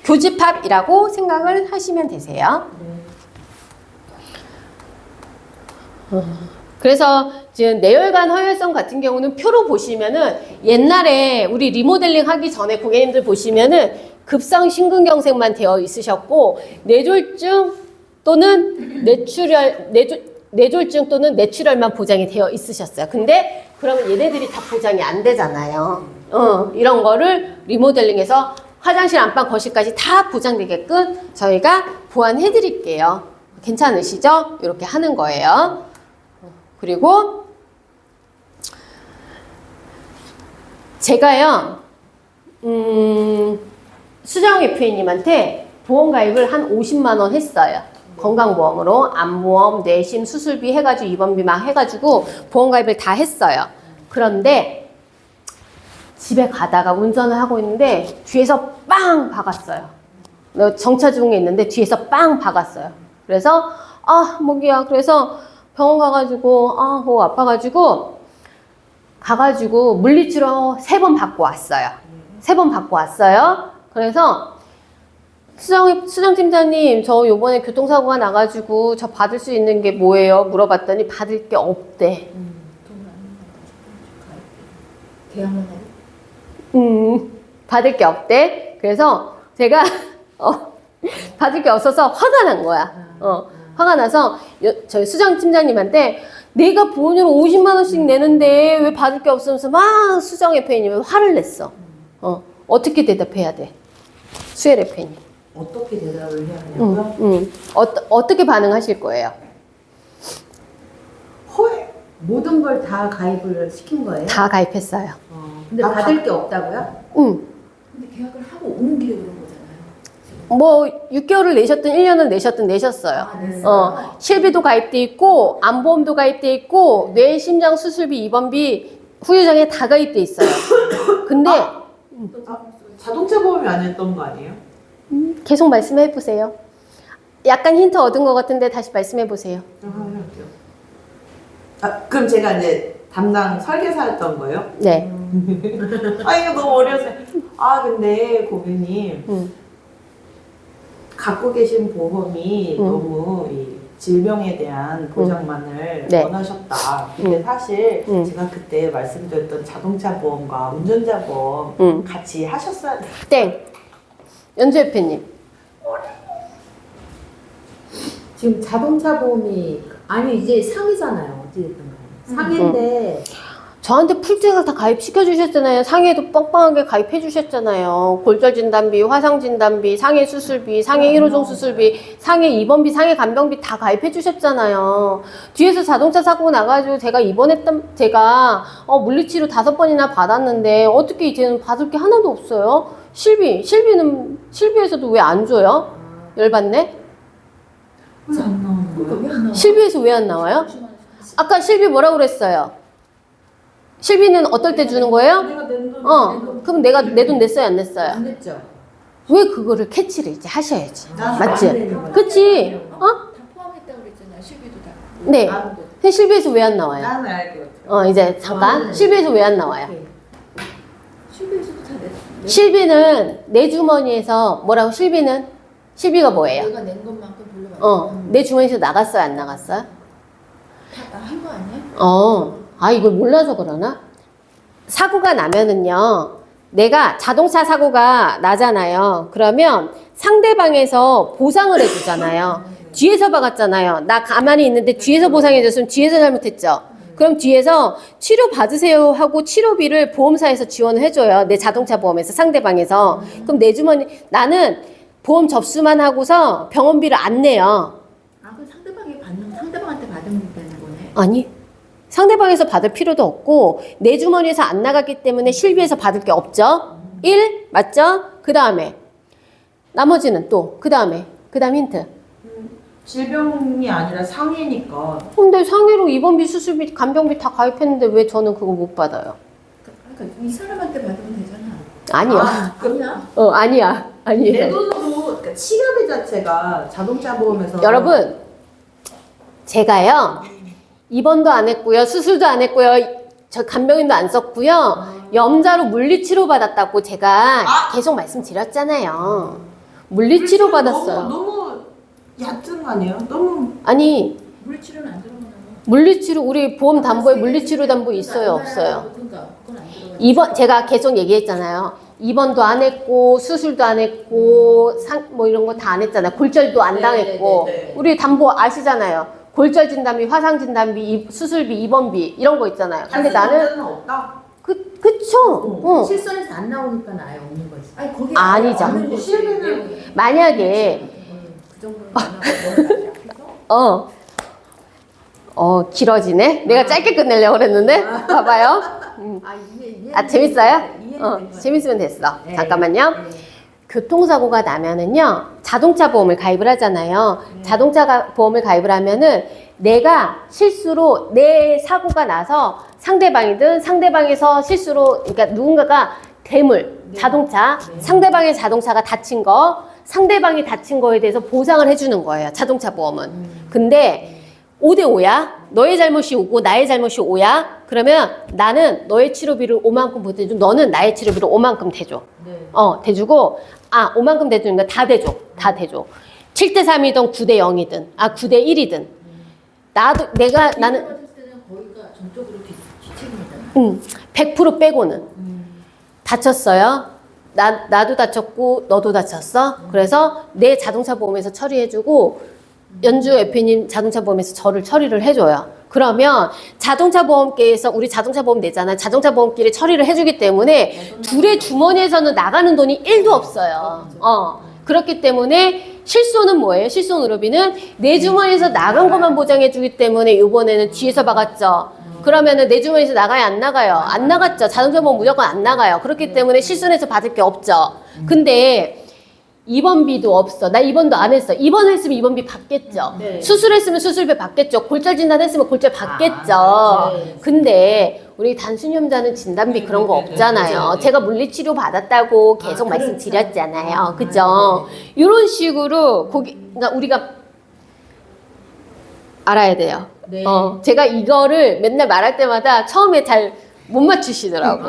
교집합이라고 생각을 하시면 되세요. 그래서 지금 뇌혈관 허혈성 같은 경우는 표로 보시면은 옛날에 우리 리모델링 하기 전에 고객님들 보시면은 급성 심근경색만 되어 있으셨고 뇌졸중 또는 뇌졸중 또는 뇌출혈만 보장이 되어 있으셨어요. 근데 그러면 얘네들이 다 보장이 안 되잖아요. 이런 거를 리모델링해서 화장실, 안방, 거실까지 다 보장되게끔 저희가 보완해 드릴게요. 괜찮으시죠? 이렇게 하는 거예요. 그리고 제가요, 수정 FA님한테 보험 가입을 한 50만 원 했어요. 건강보험으로 암보험, 뇌심, 수술비 해가지고 입원비 막 해가지고 보험 가입을 다 했어요. 그런데 집에 가다가 운전을 하고 있는데 뒤에서 빵 박았어요. 정차 중에 있는데 뒤에서 빵 박았어요. 그래서 목이야. 그래서 병원 가가지고 목 아파가지고 가가지고 물리치료 3번 받고 왔어요. 3번 받고 왔어요. 그래서 수정 팀장님, 저 요번에 교통사고가 나가지고 저 받을 수 있는 게 뭐예요? 물어봤더니 받을 게 없대. 계약만 하고. 받을 게 없대. 그래서 제가 받을 게 없어서 화가 난 거야. 화가 나서 저희 수정 팀장님한테 내가 보험료로 50만 원씩 내는데 왜 받을 게 없으면서 막 수정 FA님은 화를 냈어. 어떻게 대답해야 돼? 수엘 FA님. 어떻게 대답을 해야 하냐고요? 어떻게 반응하실 거예요? 모든 걸 다 가입을 시킨 거예요? 다 가입했어요. 근데 받을 게 없다고요? 근데 계약을 하고 오는 길에 그런 거잖아요. 뭐 6개월을 내셨든 1년을 내셨든 내셨어요. 냈어요? 실비도 가입돼 있고 암보험도 가입돼 있고 뇌심장 수술비 입원비 후유장애 다 가입돼 있어요. 근데 자동차 보험이 아니었던 거 아니에요? 계속 말씀해 보세요. 약간 힌트 얻은 것 같은데 다시 말씀해 보세요. 그럼 제가 이제 담당 설계사였던 거예요? 네. 이거 너무 어려워서. 근데 고객님 갖고 계신 보험이 너무 이 질병에 대한 보장만을 네. 원하셨다. 근데 사실 제가 그때 말씀드렸던 자동차 보험과 운전자 보험 같이 하셨어야 돼요. 땡. 연주 대표님. 지금 자동차 보험이 이제 상이잖아요. 어찌됐든 상인데 저한테 풀떼가 다 가입시켜 주셨잖아요. 상해도 뻥뻥하게 가입해 주셨잖아요. 골절 진단비, 화상 진단비, 상해 수술비, 상해 1호종 수술비, 상해 입원비, 상해 간병비 다 가입해 주셨잖아요. 뒤에서 자동차 사고 나가지고 제가 물리치료 5번이나 받았는데 어떻게 이제는 받을 게 하나도 없어요? 실비에서도 왜 안 줘요? 열받네? 왜 안 나오는 그러니까 거예요? 왜 안 나와? 실비에서 왜 안 나와요? 아까 실비 뭐라고 그랬어요? 실비는 어떨 때 주는 거예요? 내가 낸 돈. 그럼 내가 내 돈 냈어요, 안 냈어요? 안 됐죠? 왜 그거를 캐치를 이제 하셔야지. 안 맞지? 되는 거야. 그치? 다 포함했다고 그랬잖아요. 실비도 다. 네. 아, 근데 실비에서 왜 안 나와요? 나는 알 것 같아요. 이제 잠깐. 실비에서 왜 안 나와요? 실비에서도 다 실비는 내 주머니에서 뭐라고 실비가 뭐예요? 내가 낸 것만큼 돌려받는 내 주머니에서 나갔어요, 안 나갔어요? 다한 거 아니야? 이걸 몰라서 그러나? 사고가 나면은요, 내가 자동차 사고가 나잖아요. 그러면 상대방에서 보상을 해주잖아요. 뒤에서 박았잖아요. 나 가만히 있는데 뒤에서 보상해줬으면 뒤에서 잘못했죠. 그럼 뒤에서 치료 받으세요 하고 치료비를 보험사에서 지원을 해줘요. 내 자동차 보험에서 상대방에서. 그럼 내 주머니, 나는 보험 접수만 하고서 병원비를 안 내요. 그 상대방한테 받으면 되는 거네. 아니, 상대방에서 받을 필요도 없고 내 주머니에서 안 나갔기 때문에 실비에서 받을 게 없죠. 1, 맞죠? 그 다음에 나머지는 또 그 다음 힌트. 질병이 아니라 상해니까. 근데 상해로 입원비, 수술비, 간병비 다 가입했는데 왜 저는 그거 못 받아요? 그러니까 이 사람한테 받으면 되잖아. 아니요. 아니야? 아니야. 내 아니에요. 돈으로 그러니까 치료비 자체가 자동차 보험에서 여러분, 제가요, 입원도 안 했고요, 수술도 안 했고요, 저 간병인도 안 썼고요, 염자로 물리치료 받았다고 제가 계속 말씀드렸잖아요. 물리치료 받았어요. 너무 얕은 거 아니에요? 너무 아니, 물리치료는 안 들어가나? 물리치료, 우리 보험 담보에 물리치료 담보 있어요, 없어요? 그러니까 그건 안 들어가. 입원, 제가 계속 얘기했잖아요. 입원도 안 했고, 수술도 안 했고, 뭐 이런 거 다 안 했잖아요. 골절도 안 당했고. 네. 우리 담보 아시잖아요. 골절 진단비, 화상 진단비, 수술비, 입원비, 이런 거 있잖아요. 근데 나는, 문제는 없다. 그쵸. 응. 실손에서 안 나오니까 아예 없는 거지. 아니 거기 아니죠. 없는 거지. 실비는 만약에, 그 정도는 안 하고 길어지네? 내가 짧게 끝내려고 그랬는데? 봐봐요. 아, 재밌어요? 이해는 재밌으면 됐어. 네. 잠깐만요. 네. 교통사고가 나면은요, 자동차 보험을 가입을 하잖아요. 자동차 보험을 가입을 하면은 내가 실수로 내 사고가 나서 상대방이든 상대방에서 실수로, 그러니까 누군가가 대물, 자동차, 상대방의 자동차가 다친 거, 상대방이 다친 거에 대해서 보상을 해주는 거예요. 자동차 보험은. 근데 5대5야. 너의 잘못이 5고 나의 잘못이 5야. 그러면 나는 너의 치료비를 5만큼 보태주고 너는 나의 치료비를 5만큼 대줘. 대주고 5만큼 대주니까 다 대줘. 다 대줘. 7대3이든 9대0이든 9대1이든 나는 받을 때는 거기가 전적으로 뒤책입니다. 100% 빼고는 다쳤어요. 나도 다쳤고 너도 다쳤어. 그래서 내 자동차 보험에서 처리해주고 연주 FP님 자동차 보험에서 저를 처리를 해줘요. 그러면 자동차 보험계에서 우리 자동차 보험 내잖아요. 자동차 보험끼리 처리를 해주기 때문에 둘의 주머니에서는 나가는 돈이 1도 없어요. 그렇기 때문에 실손은 뭐예요? 실손 의료비는 내 주머니에서 나간 것만 보장해주기 때문에 이번에는 뒤에서 박았죠. 그러면은 내 주머니에서 나가요? 안 나가요? 안 나갔죠. 자동차 보험 무조건 안 나가요. 그렇기 때문에 실손해서 받을 게 없죠. 근데 입원비도 없어. 나 입원도 안 했어. 입원했으면 입원비 받겠죠. 네. 수술했으면 수술비 받겠죠. 골절 진단했으면 골절 받겠죠. 근데 우리 단순염자는 진단비 그런 거 없잖아요. 제가 물리치료 받았다고 계속 말씀드렸잖아요. 그죠? 이런 식으로 그러니까 우리가 알아야 돼요. 네. 제가 이거를 맨날 말할 때마다 처음에 잘 못 맞추시더라고.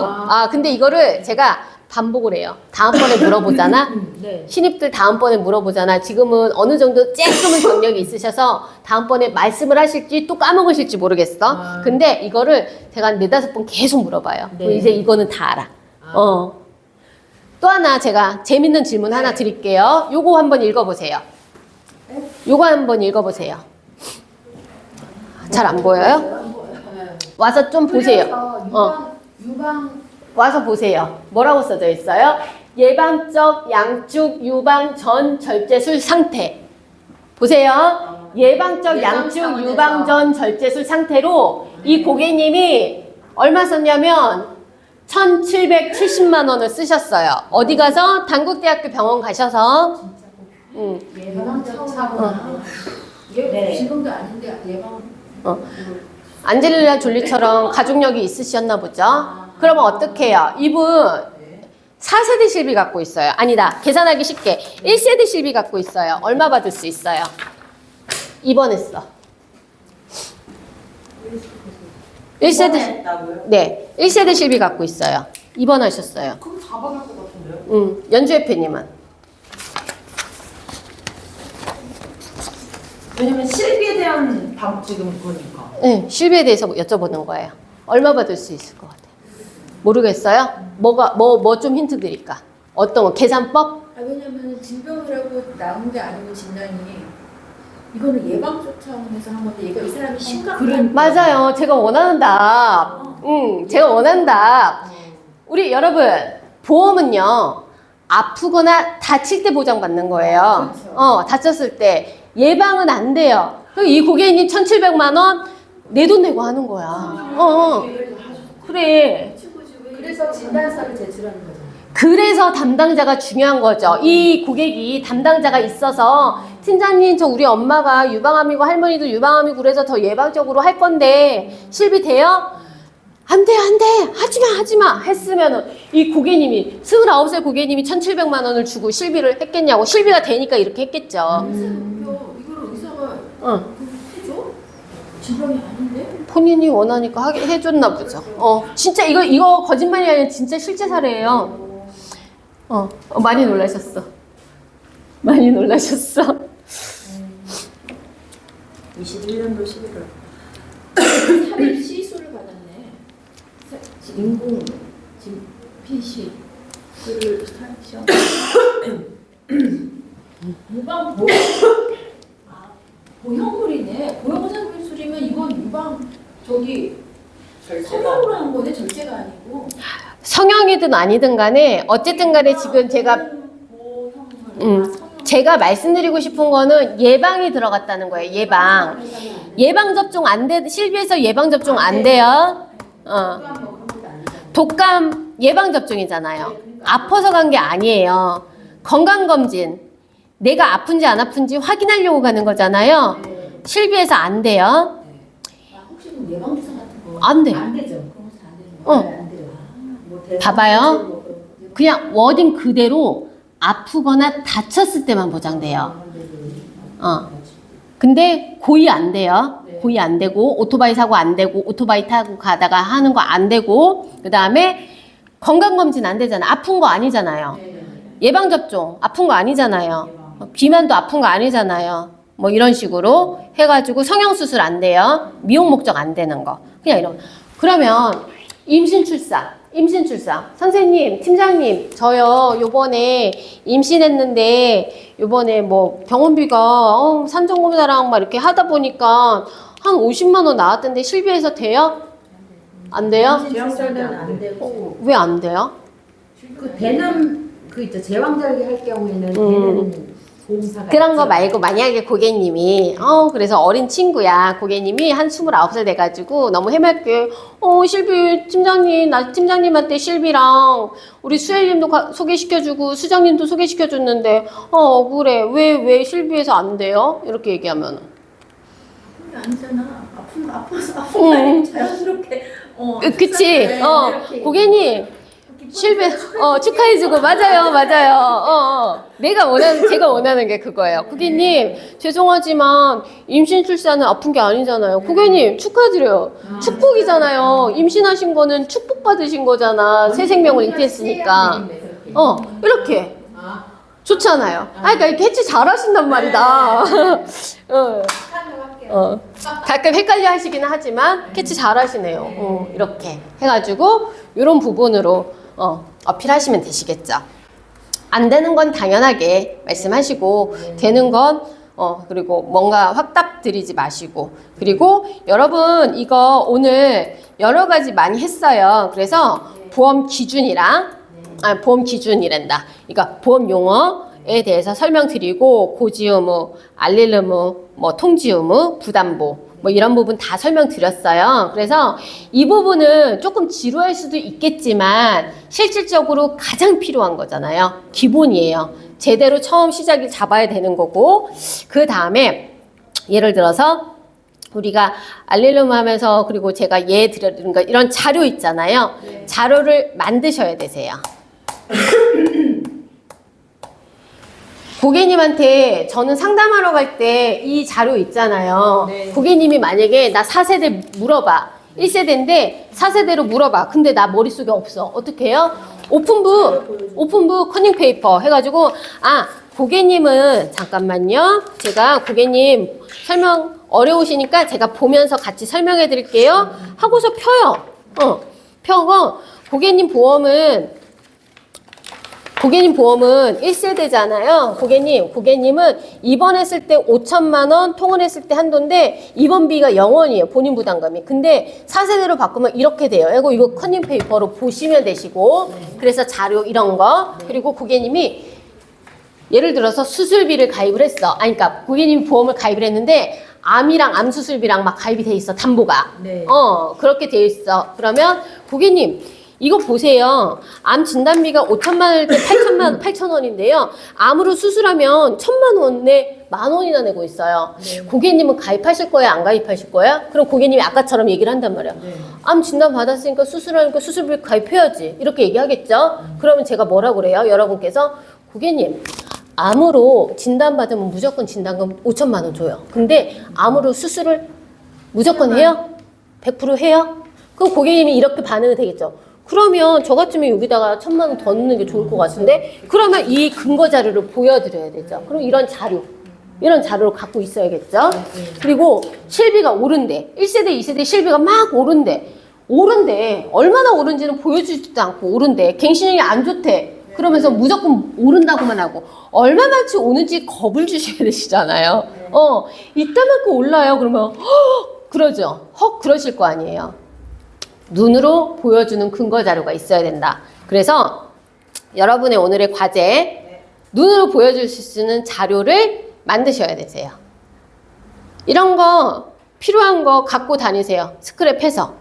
근데 이거를 제가 반복을 해요. 다음번에 물어보잖아. 네. 신입들 다음번에 물어보잖아. 지금은 어느 정도 쬐끔은 경력이 있으셔서 다음번에 말씀을 하실지 또 까먹으실지 모르겠어. 근데 이거를 제가 한 4-5번 계속 물어봐요. 네. 이제 이거는 다 알아. 또 하나 제가 재밌는 질문 하나 드릴게요. 요거 한번 읽어보세요. 요거 한번 읽어보세요. 잘 안 보여요? 와서 좀 보세요. 유방 와서 보세요. 뭐라고 써져 있어요? 예방적 양축 유방 전 절제술 상태. 보세요. 예방적 양축 유방 전 절제술 상태로 이 고객님이 얼마 썼냐면 1,770만 원을 쓰셨어요. 어디 가서? 단국대학교 병원 가셔서 예방적 사고나 이게 네. 지금도 아닌데 예방 안젤리나 졸리처럼 가족력이 있으셨나 보죠? 그러면 어떻게 해요? 이분 4세대 실비 갖고 있어요. 아니다. 계산하기 쉽게 1세대 실비 갖고 있어요. 얼마 받을 수 있어요? 입원했어. 1세대 했다고요? 네, 1세대 실비 갖고 있어요. 입원하셨어요. 그럼 다 받을 것 같은데요? 연주 대표님은 왜냐면 실비에 대한 지금 거니까. 네, 실비에 대해서 여쭤보는 거예요. 얼마 받을 수 있을 것 같아요? 모르겠어요? 뭐 좀 힌트 드릴까? 어떤 거? 계산법? 왜냐면 질병을 하고 나온 게 아니고 진단이 이거는 예방적 차원에서 한 건데 이 사람이 심각한 맞아요. 제가 원하는 답. 제가 원하는 답. 우리 여러분, 보험은요, 아프거나 다칠 때 보장받는 거예요. 다쳤을 때. 예방은 안 돼요. 이 고객님 1,700만 원 내 돈 내고 하는 거야. 그래. 그래서 진단서를 제출하는 거죠. 그래서 담당자가 중요한 거죠. 이 고객이 담당자가 있어서 팀장님 저 우리 엄마가 유방암이고 할머니도 유방암이고 그래서 더 예방적으로 할 건데 실비 돼요? 안 돼, 안 돼. 하지 마. 했으면은 이 고객님이 29살 고객님이 1,700만 원을 주고 실비를 했겠냐고. 실비가 되니까 이렇게 했겠죠. 이걸 의사가 해줘? 질병이 아닌데? 본인이 원하니까 하게 해줬나 보죠. 진짜 이거 거짓말이 아니라 진짜 실제 사례예요. 많이 놀라셨어. 많이 놀라셨어. 21년도 11월. 삽입 시술을 받았네. 인공 PC 그를 시험. 유방 보형물이네. 보형물술이면 이건 유방 성형으로 한 거네. 절제가 아니고. 성형이든 아니든 간에 어쨌든 간에 지금 제가 말씀드리고 싶은 거는 예방이 들어갔다는 거예요. 예방. 예방 접종 안 돼. 실비에서 예방 접종 안 돼요. 독감 예방접종이잖아요. 아파서 간 게 아니에요. 건강검진. 내가 아픈지 안 아픈지 확인하려고 가는 거잖아요. 실비에서 안 돼요. 아, 혹시 뭐 예방주사 같은 거? 안 돼. 안 되죠. 그런 것도 안 되는 거? 안 돼요. 뭐 봐봐요. 그냥 워딩 그대로 아프거나 다쳤을 때만 보장돼요. 근데 고의 안 돼요. 고의 안 되고 오토바이 사고 안 되고 오토바이 타고 가다가 하는 거 안 되고 그 다음에 건강검진 안 되잖아. 아픈 거 아니잖아요. 예방접종 아픈 거 아니잖아요. 비만도 아픈 거 아니잖아요. 뭐 이런 식으로 해가지고 성형수술 안 돼요. 미용 목적 안 되는 거. 그냥 이런. 그러면 임신 출산. 선생님, 팀장님, 저요, 요번에 임신했는데, 요번에 뭐 병원비가, 산정검사랑 막 이렇게 하다 보니까 한 50만 원 나왔던데 실비에서 돼요? 안 돼요? 제왕절개는 안 되고 왜 안 돼요? 그 되는 그 있죠. 제왕절개 할 경우에는 되는 보험사가 그런 거 있죠. 말고 만약에 고객님이 그래서 어린 친구야. 고객님이 한 29살 돼가지고 너무 해맑게 실비 팀장님 나 팀장님한테 실비랑 우리 수혜님도 소개시켜주고 수장님도 소개시켜줬는데 억울해. 왜 실비에서 안 돼요? 이렇게 얘기하면 그게 아니잖아. 아픈 자연스럽게. 그치? 이렇게. 고객님 실비 축하해주고 맞아요. 제가 원하는 게 그거예요. 고객님 죄송하지만 임신 출산은 아픈 게 아니잖아요. 고객님 축하드려요. 축복이잖아요. 임신하신 거는 축복 받으신 거잖아. 새 생명을 잉태했으니까. 이렇게 좋잖아요. 그러니까 이렇게 해치 잘하신단 말이다. 가끔 헷갈려 하시긴 하지만 캐치 잘 하시네요. 이렇게 해가지고 이런 부분으로 어필하시면 되시겠죠. 안 되는 건 당연하게 말씀하시고 되는 건 그리고 뭔가 확답 드리지 마시고 그리고 여러분 이거 오늘 여러 가지 많이 했어요. 그래서 보험 기준이랑 보험 기준이란다. 그러니까 보험 용어에 대해서 설명드리고 고지 의무, 알릴 의무, 뭐 통지 의무, 부담보 뭐 이런 부분 다 설명드렸어요. 그래서 이 부분은 조금 지루할 수도 있겠지만 실질적으로 가장 필요한 거잖아요. 기본이에요. 제대로 처음 시작이 잡아야 되는 거고 그 다음에 예를 들어서 우리가 알릴룸 하면서 그리고 제가 드리는 거 이런 자료 있잖아요. 자료를 만드셔야 되세요. 고객님한테 저는 상담하러 갈 때 이 자료 있잖아요. 고객님이 만약에 나 4세대 물어봐. 1세대인데 4세대로 물어봐. 근데 나 머릿속에 없어. 어떻게 해요? 오픈북 커닝 페이퍼 해가지고 고객님은 잠깐만요. 제가 고객님 설명 어려우시니까 제가 보면서 같이 설명해 드릴게요. 하고서 펴요. 펴고 고객님 보험은 1세대잖아요. 고객님은 입원했을 때 5천만 원, 통원했을 때 한도인데 입원비가 0원이에요. 본인 부담금이. 근데 4세대로 바꾸면 이렇게 돼요. 이거 커닝 페이퍼로 보시면 되시고 그래서 자료 이런 거 그리고 고객님이 예를 들어서 수술비를 가입을 했어. 그러니까 고객님이 보험을 가입을 했는데 암이랑 암수술비랑 막 가입이 돼 있어. 담보가. 그렇게 돼 있어. 그러면 고객님 이거 보세요. 암 진단비가 5천만 원일 때 8천 원인데요. 암으로 수술하면 1,000만 원에 10,000원이나 내고 있어요. 고객님은 가입하실 거예요? 안 가입하실 거예요? 그럼 고객님이 아까처럼 얘기를 한단 말이야. 암 진단 받았으니까 수술하니까 수술비 가입해야지. 이렇게 얘기하겠죠? 그러면 제가 뭐라고 그래요? 여러분께서 고객님 암으로 진단받으면 무조건 진단금 5천만 원 줘요. 근데 암으로 수술을 무조건 해요? 100% 해요? 그럼 고객님이 이렇게 반응이 되겠죠. 그러면 저 같으면 여기다가 1,000만 원 더 넣는 게 좋을 것 같은데 그러면 이 근거 자료를 보여드려야 되죠. 그럼 이런 자료를 갖고 있어야겠죠. 그리고 실비가 오른대. 1세대, 2세대 실비가 막 오른대. 얼마나 오른지는 보여주지도 않고 오른대. 갱신형이 안 좋대. 그러면서 무조건 오른다고만 하고 얼마만치 오는지 겁을 주셔야 되시잖아요. 이따만큼 올라요. 그러면 그러죠. 그러실 거 아니에요. 눈으로 보여주는 근거 자료가 있어야 된다. 그래서 여러분의 오늘의 과제 눈으로 보여줄 수 있는 자료를 만드셔야 되세요. 이런 거 필요한 거 갖고 다니세요. 스크랩해서.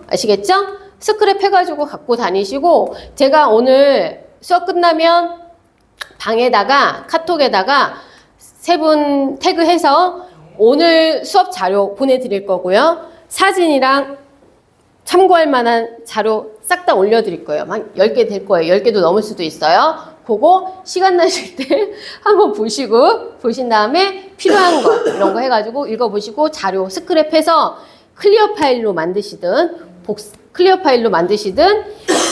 아시겠죠? 스크랩 해가지고 갖고 다니시고, 제가 오늘 수업 끝나면 방에다가 카톡에다가 세 분 태그해서 오늘 수업 자료 보내드릴 거고요. 사진이랑 참고할 만한 자료 싹 다 올려드릴 거예요. 한 10개 될 거예요. 10개도 넘을 수도 있어요. 그거 시간 나실 때 한번 보신 다음에 필요한 거 이런 거 해가지고 읽어보시고 자료 스크랩해서 클리어 파일로 만드시든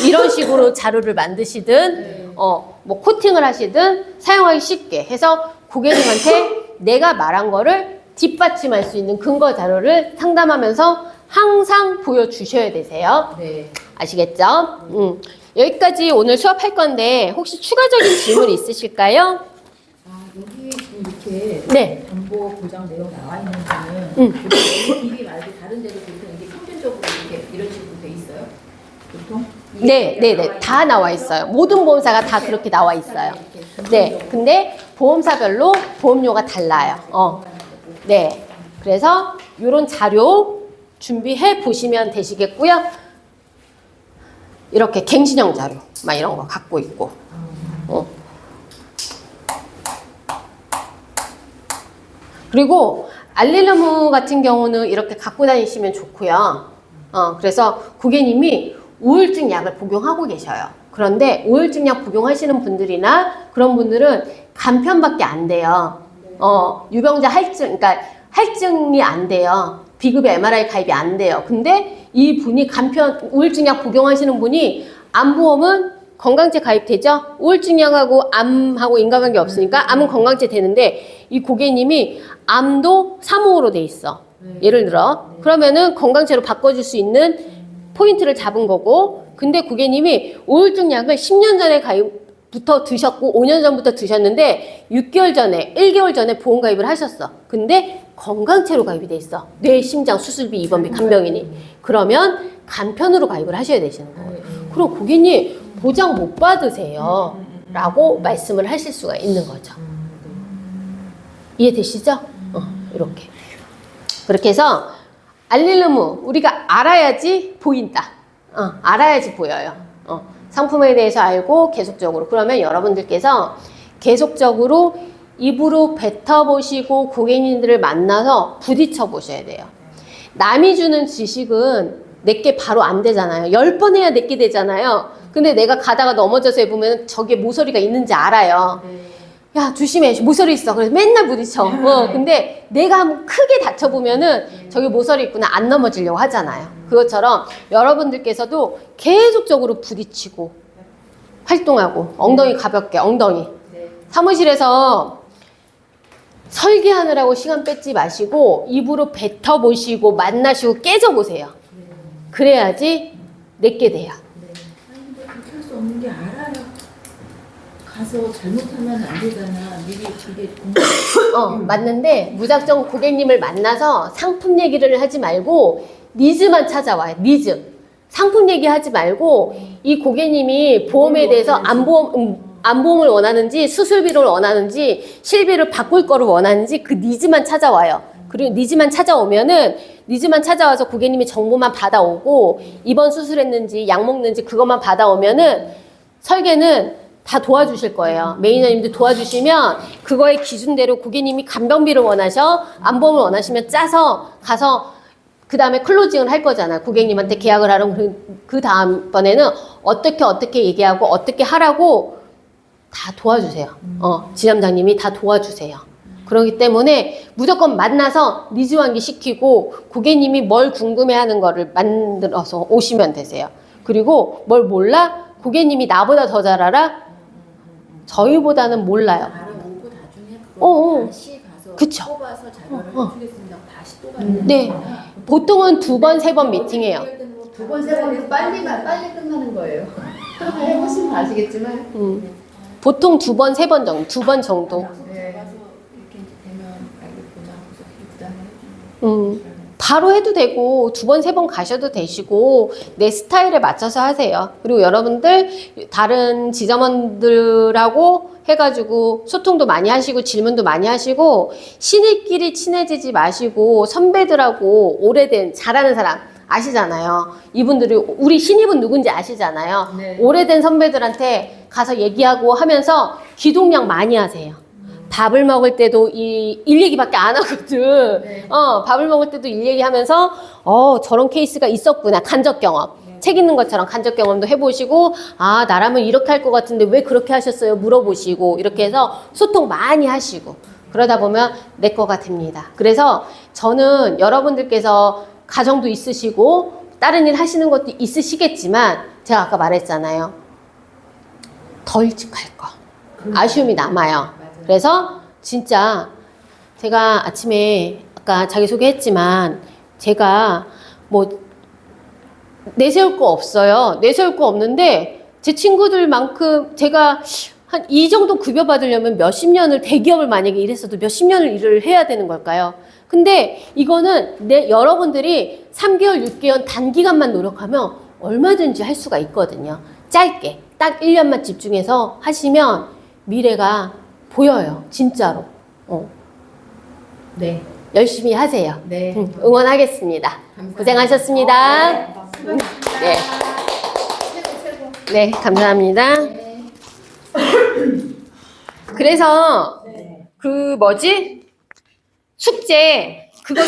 이런 식으로 자료를 만드시든 뭐 코팅을 하시든 사용하기 쉽게 해서 고객님한테 내가 말한 거를 뒷받침할 수 있는 근거 자료를 상담하면서 항상 보여주셔야 되세요. 네. 아시겠죠? 여기까지 오늘 수업할 건데 혹시 추가적인 질문 있으실까요? 아, 여기 지금 이렇게 네. 정보 보장 내용 나와 있는 거는 여기 DB 말고 다른 데도 보통 이게 평균적으로 이렇게 이런 식으로 돼 있어요? 보통? 네. 다 나와 있어요. 모든 보험사가 다 그렇게 나와 있어요. 네. 근데 보험사별로 보험료가 달라요. 네. 그래서 이런 자료 준비해 보시면 되시겠고요. 이렇게 갱신형 자료 막 이런 거 갖고 있고. 그리고 알릴르무 같은 경우는 이렇게 갖고 다니시면 좋고요. 그래서 고객님이 우울증 약을 복용하고 계셔요. 그런데 우울증 약 복용하시는 분들이나 그런 분들은 간편밖에 안 돼요. 유병자 할증, 그러니까 할증이 안 돼요. 비급여 MRI 가입이 안 돼요. 근데 이 분이 우울증 약 복용하시는 분이 암보험은 건강제 가입되죠? 우울증 약하고 암하고 인과관계 없으니까 암은 건강제 되는데 이 고객님이 암도 3호로 돼 있어. 예를 들어. 그러면은 건강제로 바꿔줄 수 있는 포인트를 잡은 거고, 근데 고객님이 우울증 약을 10년 전에 부터 드셨고 5년 전부터 드셨는데 6개월 전에 1개월 전에 보험 가입을 하셨어. 근데 건강체로 가입이 돼 있어. 뇌, 심장, 수술비, 입원비, 간병인이. 그러면 간편으로 가입을 하셔야 되시는 거예요. 그리고 고객님 보장 못 받으세요 라고 말씀을 하실 수가 있는 거죠. 이해되시죠? 이렇게. 그렇게 해서 알릴르무 우리가 알아야지 보인다. 알아야지 보여요. 상품에 대해서 알고 계속적으로. 그러면 여러분들께서 계속적으로 입으로 뱉어보시고 고객님들을 만나서 부딪혀 보셔야 돼요. 남이 주는 지식은 내게 바로 안 되잖아요. 10번 해야 내게 되잖아요. 근데 내가 가다가 넘어져서 해보면 저게 모서리가 있는지 알아요. 야, 조심해. 모서리 있어. 그래서 맨날 부딪혀. 근데 내가 한번 크게 다쳐보면은 저기 모서리 있구나. 안 넘어지려고 하잖아요. 그것처럼 여러분들께서도 계속적으로 부딪히고 활동하고 엉덩이 가볍게, 엉덩이. 사무실에서 설계하느라고 시간 뺏지 마시고 입으로 뱉어보시고 만나시고 깨져보세요. 그래야지 내게 돼요. 근데 그렇게 할 수 없는 게 알아요. 가서 잘못하면 안 되잖아. 미리 그게 맞는데 무작정 고객님을 만나서 상품 얘기를 하지 말고 니즈만 찾아와요. 니즈. 상품 얘기하지 말고 이 고객님이 보험에 대해서 암보험을 원하는지 수술비를 원하는지 실비를 바꿀 거를 원하는지 그 니즈만 찾아와요. 그리고 니즈만 찾아와서 고객님이 정보만 받아오고 입원 수술했는지 약 먹는지 그것만 받아오면은 설계는 다 도와주실 거예요. 매니저님도 도와주시면 그거의 기준대로 고객님이 간병비를 원하셔 암보험을 원하시면 짜서 가서 그 다음에 클로징을 할 거잖아요. 고객님한테 계약을 하려면 그 다음번에는 어떻게 얘기하고 어떻게 하라고 다 도와주세요. 지점장님이 다 도와주세요. 그렇기 때문에 무조건 만나서 니즈 환기시키고 고객님이 뭘 궁금해하는 거를 만들어서 오시면 되세요. 그리고 뭘 몰라? 고객님이 나보다 더 잘 알아? 저희보다는 몰라요. 알아보고 나중에 그거 다시 가서 그쵸. 뽑아서 자료를 해주겠습니다. 다시 또 가는 네. 보통은 2번, 3번 미팅해요. 2번, 3번도 빨리 끝나는 거예요. 해보시면 아시겠지만. 보통 2번, 3번 정도, 2번 정도. 가서 이렇게 이제 되면 알고 보장해서 부담을 해주는 바로 해도 되고 2번, 3번 가셔도 되시고 내 스타일에 맞춰서 하세요. 그리고 여러분들 다른 지점원들하고 해가지고 소통도 많이 하시고 질문도 많이 하시고 신입끼리 친해지지 마시고 선배들하고 오래된 잘하는 사람 아시잖아요. 이분들이 우리 신입은 누군지 아시잖아요. 네. 오래된 선배들한테 가서 얘기하고 하면서 기동량 많이 하세요. 밥을 먹을 때도 일 얘기밖에 안 하거든. 네. 밥을 먹을 때도 일 얘기하면서 저런 케이스가 있었구나. 간접 경험. 책 읽는 것처럼 간접 경험도 해보시고, 아, 나라면 이렇게 할 것 같은데 왜 그렇게 하셨어요? 물어보시고, 이렇게 해서 소통 많이 하시고, 그러다 보면 내 거가 됩니다. 그래서 저는 여러분들께서 가정도 있으시고, 다른 일 하시는 것도 있으시겠지만, 제가 아까 말했잖아요. 더 일찍 할 거. 아쉬움이 남아요. 그래서 진짜 제가 아침에 아까 자기소개했지만, 제가 뭐, 내세울 거 없어요. 내세울 거 없는데 제 친구들만큼 제가 한 이 정도 급여 받으려면 몇십 년을 대기업을 만약에 일했어도 몇십 년을 일을 해야 되는 걸까요? 근데 이거는 여러분들이 3개월, 6개월 단기간만 노력하면 얼마든지 할 수가 있거든요. 짧게 딱 1년만 집중해서 하시면 미래가 보여요. 진짜로. 네. 열심히 하세요. 네. 응원하겠습니다. 감사합니다. 고생하셨습니다. 네. 네, 감사합니다. 그래서 그 뭐지? 숙제 그거